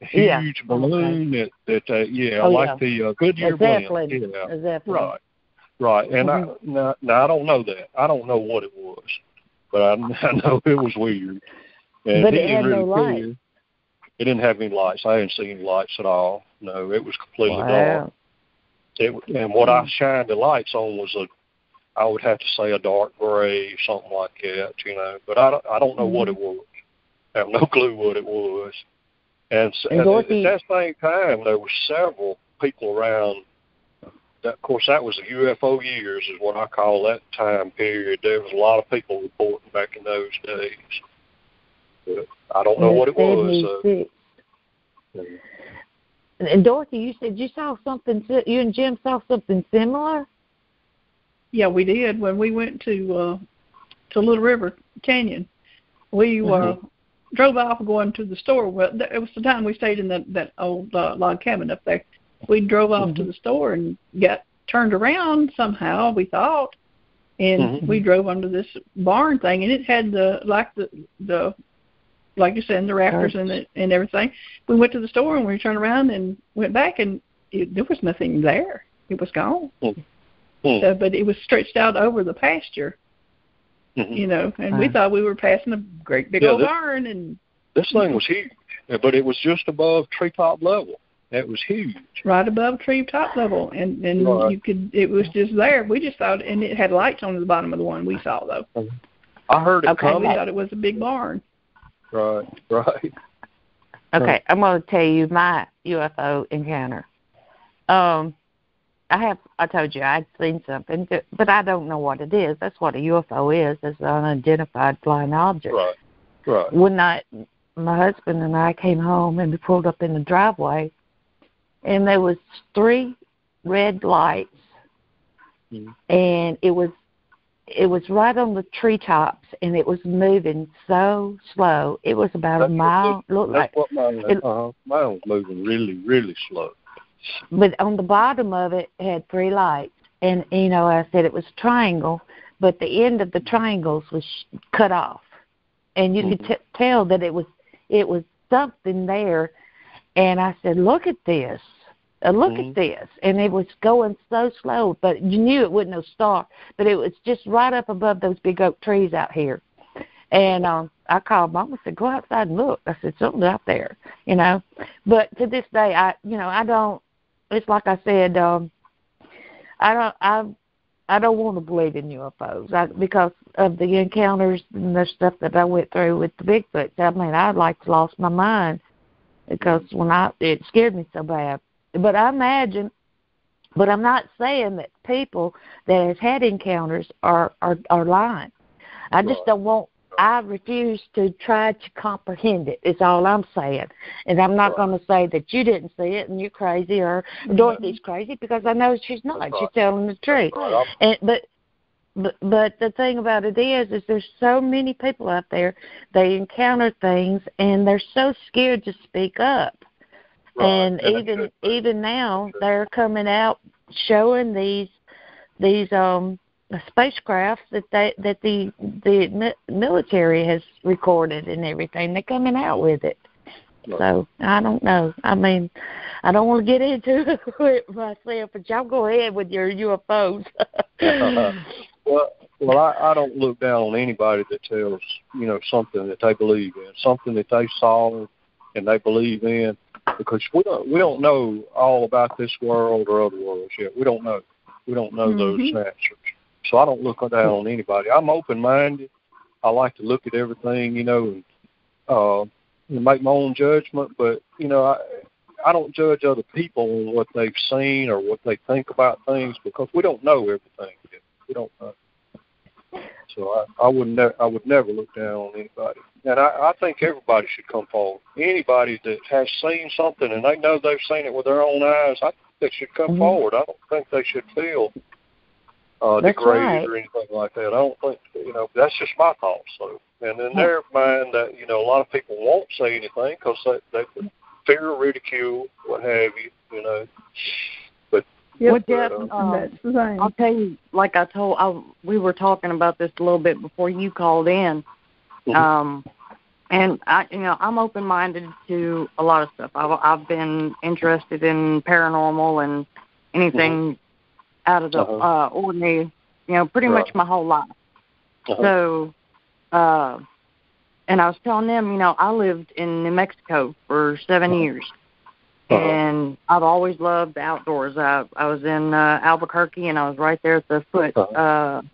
A huge balloon that the Goodyear balloon. Yeah. Right. And I don't know that. I don't know what it was, but I know it was weird. And but it had no lights. It didn't have any lights. I didn't see any lights at all. No, it was completely dark. And what I shined the lights on was I would have to say a dark gray, something like that, But I don't know what it was. I have no clue what it was. And at that same time, there were several people around. Of course, that was the UFO years, is what I call that time period. There was a lot of people reporting back in those days. But I don't know what it was. And Dorothy, you said you saw something. You and Jim saw something similar. Yeah, we did when we went to Little River Canyon. We drove off going to the store. Well, it was the time we stayed in that old log cabin up there. We drove off to the store and got turned around somehow, we thought, and we drove under this barn thing, and it had the like you said, the rafters and everything. We went to the store and we turned around and went back, and there was nothing there. It was gone. But it was stretched out over the pasture, and we thought we were passing a great big old barn. And this thing was huge, but it was just above treetop level. It was huge. Right above treetop level, and you could. It was just there. We just thought, and it had lights on the bottom of the one we saw, though. I heard it coming. We thought it was a big barn. Right. Okay, I'm going to tell you my UFO encounter. I told you I'd seen something, but I don't know what it is. That's what a UFO is. It's an unidentified flying object. Right. One night, my husband and I came home, and we pulled up in the driveway, and there was 3 red lights, and it was right on the treetops, and it was moving so slow. It was about a mile. Mine was moving really, really slow. But on the bottom of it had 3 lights, and I said it was a triangle, but the end of the triangles was cut off, and you could tell that it was something there. And I said, "Look at this! Look at this!" And it was going so slow, but you knew it wasn't no star, but it was just right up above those big oak trees out here. And I called Mom and said, "Go outside and look." I said, "Something's out there," But to this day, I don't. It's like I said, I don't want to believe in UFOs because of the encounters and the stuff that I went through with the Bigfoot. I mean, I'd like to lost my mind because it scared me so bad. But I imagine, but I'm not saying that people that have had encounters are lying. I just don't want. I refuse to try to comprehend it, is all I'm saying. And I'm not going to say that you didn't see it and you're crazy or Dorothy's crazy, because I know she's not. She's telling the truth. And, but the thing about it is there's so many people out there, they encounter things and they're so scared to speak up. And even now they're coming out showing these spacecrafts that the military has recorded and everything. They're coming out with it. So I don't know. I mean, I don't want to get into it myself, but y'all go ahead with your UFOs. Well, Well, I don't look down on anybody that tells, something that they believe in, something that they saw and they believe in, because we don't know all about this world or other worlds yet. We don't know. We don't know those answers. So I don't look down on anybody. I'm open-minded. I like to look at everything, and make my own judgment. But, I don't judge other people on what they've seen or what they think about things, because we don't know everything yet. We don't know. So I would never look down on anybody. And I think everybody should come forward. Anybody that has seen something and they know they've seen it with their own eyes, I think they should come forward. I don't think they should feel degraded or anything like that. I don't think, that's just my thoughts. So, and in their mind, that a lot of people won't say anything because they fear ridicule, what have you, But Jeff, that's the thing. I'll tell you, like we were talking about this a little bit before you called in, and I'm open-minded to a lot of stuff. I've been interested in paranormal and anything out of the ordinary, pretty much my whole life. So, and I was telling them, I lived in New Mexico for 7 years. And I've always loved the outdoors. I was in Albuquerque, and I was right there at the foot of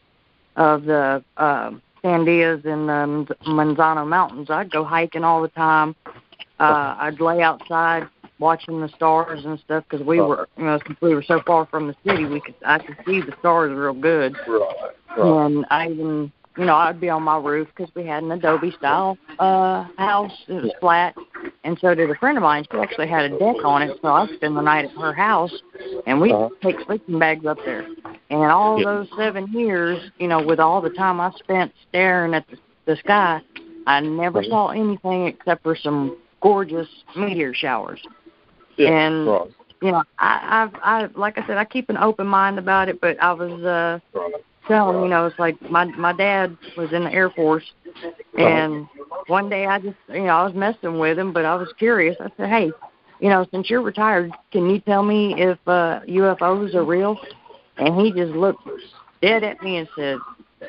the Sandias and the Manzano Mountains. I'd go hiking all the time. I'd lay outside watching the stars and stuff because we were, since we were so far from the city, I could see the stars real good. Right. And I even, I'd be on my roof because we had an Adobe-style house. It was flat. And so did a friend of mine. She actually had a deck on it, so I'd spend the night at her house, and we'd take sleeping bags up there. And all those 7 years, with all the time I spent staring at the sky, I never saw anything except for some gorgeous meteor showers. Yeah, and, I like I said, I keep an open mind about it, but I was telling him, it's like my dad was in the Air Force, and one day I just, I was messing with him, but I was curious. I said, hey, since you're retired, can you tell me if UFOs are real? And he just looked dead at me and said,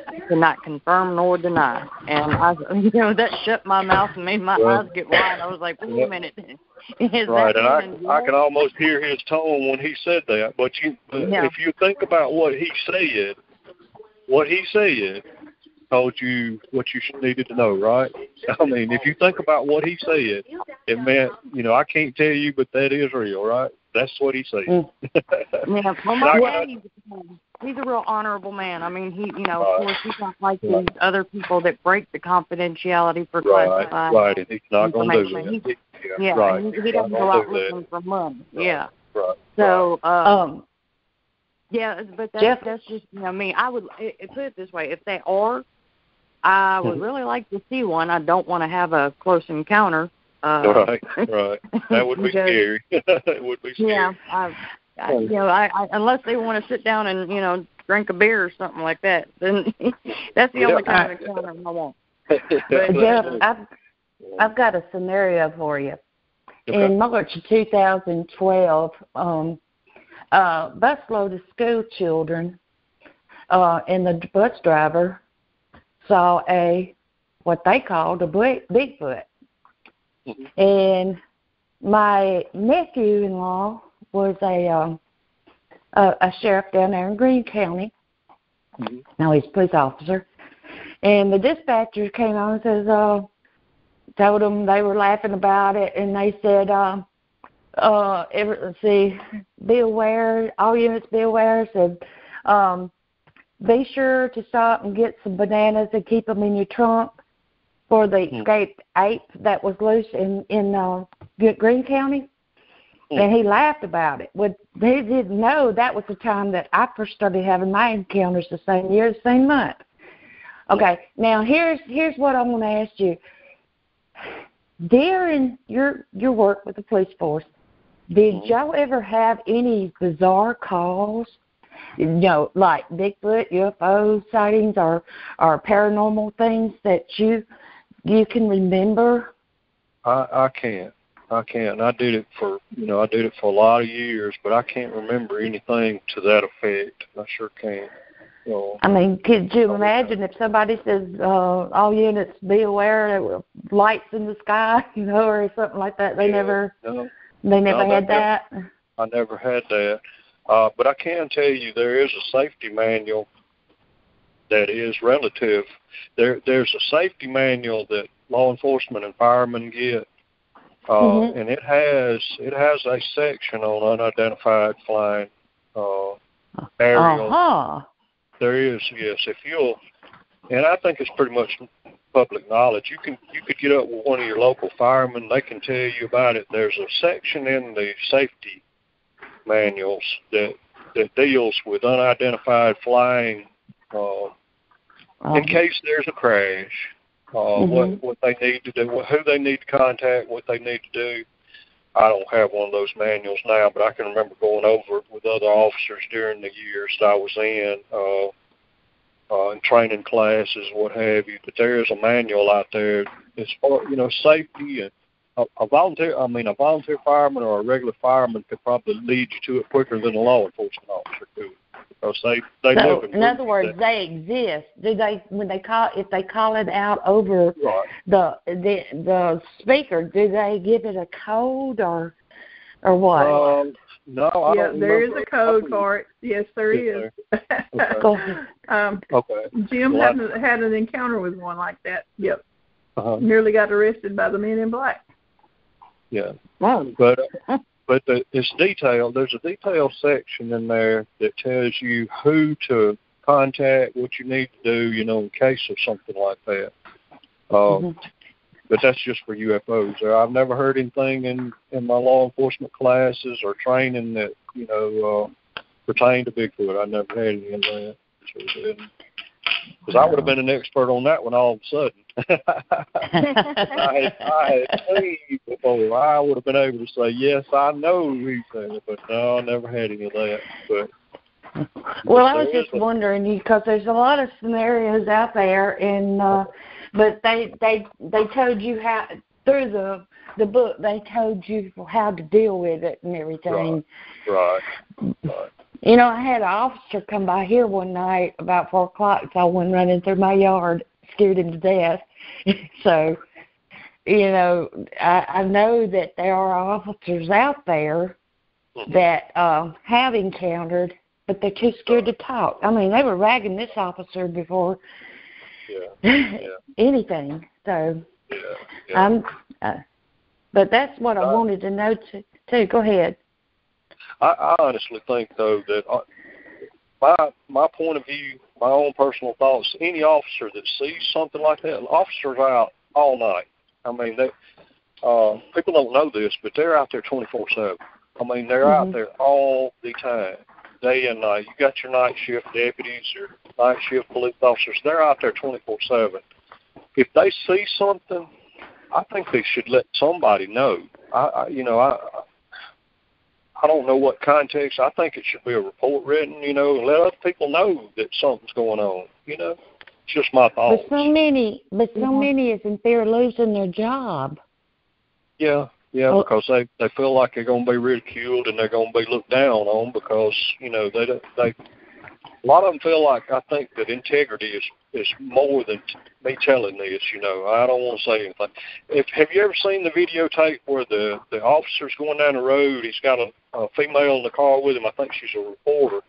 I cannot confirm nor deny. And I, that shut my mouth and made my eyes get wide. I was like, wait a minute. Right, and I can almost hear his tone when he said that. But if you think about what he said told you what you needed to know, right? I mean, if you think about what he said, it meant, I can't tell you, but that is real, right? That's what he said. Yeah, well, my dad, he's a real honorable man. I mean, he, of course, he's not like these other people that break the confidentiality for classified Right, and he's not going to do that. He doesn't go out looking for money. Yeah. Right. So, yeah, but that's just, me. I would put it this way: if they are, I would really like to see one. I don't want to have a close encounter. Right. That would be scary. It would be scary. Yeah. I unless they want to sit down and drink a beer or something like that, then that's the only kind of encounter I want. But Jeff, I've got a scenario for you. Okay. In March of 2012, busload of school children, and the bus driver saw what they called a Bigfoot. Mm-hmm. And my nephew-in-law was a sheriff down there in Greene County. Mm-hmm. Now he's a police officer. And the dispatcher came on and says, told them they were laughing about it, and they said, be aware, all units be aware, said, be sure to stop and get some bananas and keep them in your trunk for the escaped ape that was loose in Greene County. And he laughed about it. Well, they didn't know that was the time that I first started having my encounters the same year, the same month. Okay, now here's what I want to ask you. During your work with the police force, did y'all ever have any bizarre calls? Like Bigfoot, UFO sightings, or paranormal things that you can remember? I can't. I did it for a lot of years, but I can't remember anything to that effect. I sure can't. I mean, could you imagine if somebody says, all units be aware there were lights in the sky, or something like that? They never had that? I never had that. But I can tell you there is a safety manual that is relative. There's a safety manual that law enforcement and firemen get, and it has a section on unidentified flying aerial. There is, yes. If you'll, and I think it's pretty much public knowledge. You could get up with one of your local firemen. They can tell you about it. There's a section in the safety manuals that deals with unidentified flying in case there's a crash. What they need to do, who they need to contact, what they need to do. I don't have one of those manuals now, but I can remember going over it with other officers during the years that I was in training classes, what have you. But there is a manual out there as far, safety, and a volunteer fireman or a regular fireman could probably lead you to it quicker than a law enforcement officer could, because they live in other words, they exist. Do they, if they call it out over the speaker, do they give it a code or what? No, I don't there is remember. A code for it. Yes, there is. Okay. Jim had an encounter with one like that. Yep. Nearly got arrested by the men in black. Yeah. Wow. But it's detailed. There's a detailed section in there that tells you who to contact, what you need to do, in case of something like that. But that's just for UFOs. I've never heard anything in my law enforcement classes or training that, pertain to Bigfoot. I never had any of that. Because I would have been an expert on that one all of a sudden. I had seen before. I would have been able to say, yes, I know he's saying it, but no, I never had any of that. Well, I was just wondering, because there's a lot of scenarios out there, and but they told you how, through the book, they told you how to deal with it and everything. Right. I had an officer come by here one night about 4 o'clock, so I went running through my yard, scared him to death. So, I know that there are officers out there that have encountered, but they're too scared to talk. I mean, they were ragging this officer before anything. So, but that's what I wanted to know too. Go ahead. I honestly think, though, that my point of view, my own personal thoughts, any officer that sees something like that, officers are out all night. I mean, people don't know this, but they're out there 24/7. I mean, they're out there all the time, day and night. You got your night shift deputies or night shift police officers. They're out there 24/7. If they see something, I think they should let somebody know. I don't know what context. I think it should be a report written, and let other people know that something's going on. It's just my thoughts. But so many is in fear of losing their job. Yeah, because they feel like they're going to be ridiculed and they're going to be looked down on because they a lot of them feel like, I think that integrity is more than me telling this. I don't want to say anything. Have you ever seen the videotape where the officer's going down the road? He's got a female in the car with him. I think she's a reporter.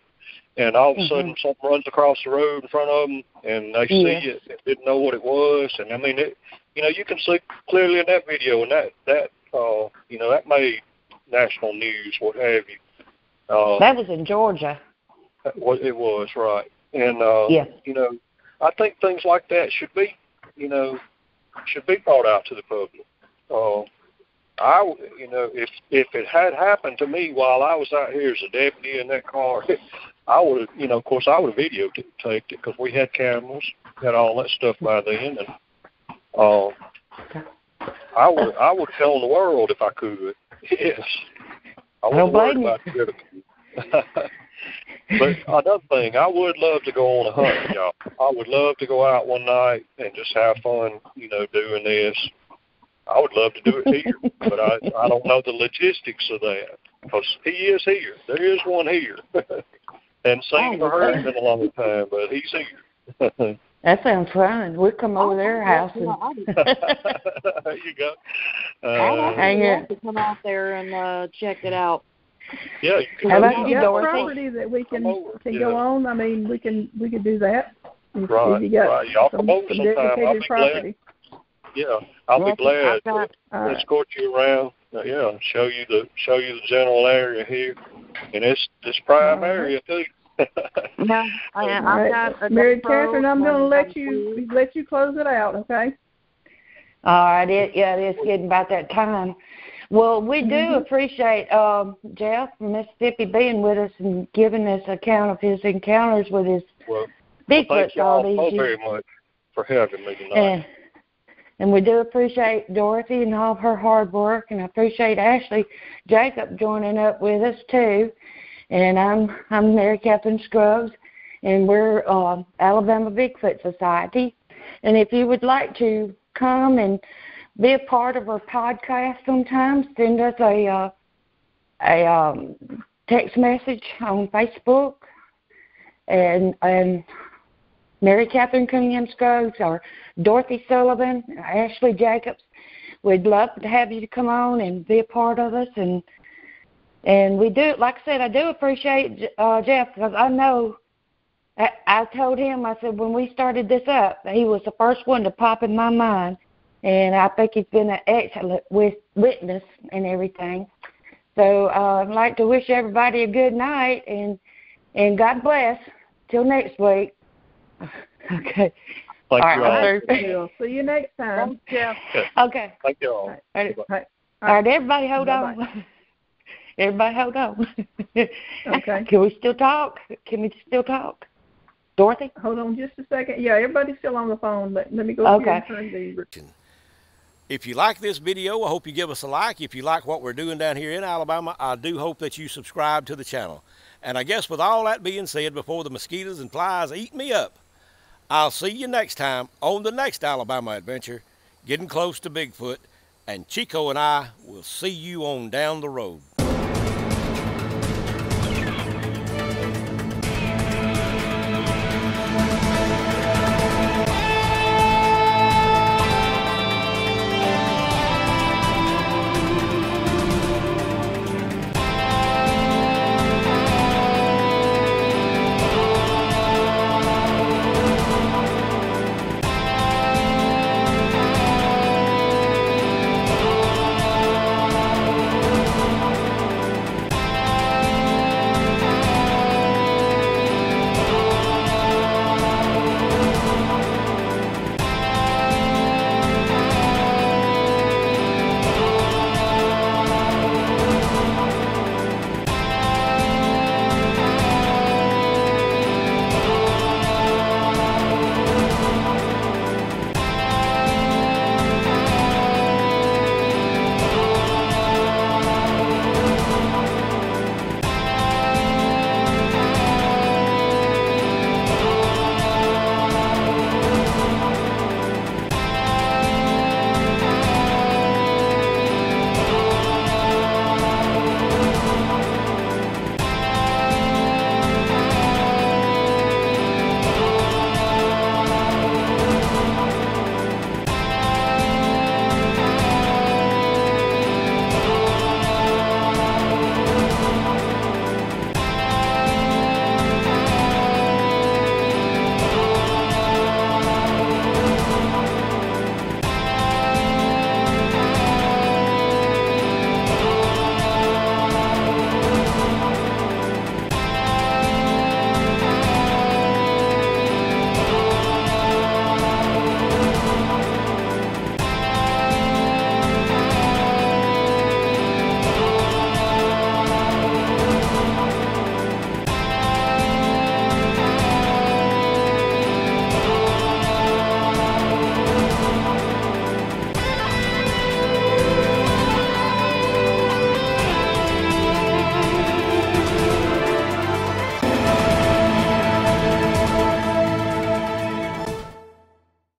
And all of a sudden something runs across the road in front of them, and they see it and didn't know what it was. And, I mean, you can see clearly in that video, and that made national news, what have you. That was in Georgia. It was, right. And, I think things like that should be brought out to the public. If it had happened to me while I was out here as a deputy in that car, I would have, of course, I would have videotaped it because we had cameras, had all that stuff by then, and I would tell the world if I could. Yes, I wasn't worried about it. But another thing, I would love to go on a hunt, y'all. I would love to go out one night and just have fun, doing this. I would love to do it here, but I don't know the logistics of that because he is here. There is one here. And seen or heard in a long time, but he's here. That sounds fun. We'll come over their house. There you go. I'd love to come out there and check it out. Yeah. How about you, got Dorothy? property that we can go on. I mean, we could do that. If Right. you got Y'all come over sometime. I'll be property. glad. Yeah, I'll be glad to Right. escort you around. Yeah, show you the general area here, and it's prime area too. Yeah, I've got a Mary Catherine, I'm going to let you close it out, okay? All right. It's getting about that time. Well, we do appreciate Jeff from Mississippi being with us and giving us account of his encounters with his Bigfoot thank you all these all years. very much for having me tonight. And we do appreciate Dorothy and all of her hard work, and I appreciate Ashley Jacob joining up with us too. And I'm Mary Catherine Scruggs, and we're Alabama Bigfoot Society. And if you would like to come and be a part of our podcast sometime, send us a text message on Facebook, and Mary Catherine Cunningham Scruggs or Dorothy Sullivan, Ashley Jacobs. We'd love to have you to come on and be a part of us. And we do, like I said, I do appreciate Jeff, because I know, I told him, I said, when we started this up, he was the first one to pop in my mind. And I think he's been an excellent witness and everything. So I'd like to wish everybody a good night, and God bless. Till next week. Okay. Thank all you right, all. See you next time. Yeah. Okay. Thank you all. All right, everybody hold on. Everybody hold on. Okay. Can we still talk? Dorothy? Hold on just a second. Yeah, everybody's still on the phone, but let me go Okay. here and turn the... If you like this video, I hope you give us a like. If you like what we're doing down here in Alabama, I do hope that you subscribe to the channel. And I guess with all that being said, before the mosquitoes and flies eat me up, I'll see you next time on the next Alabama adventure, getting close to Bigfoot, and Chico and I will see you on down the road.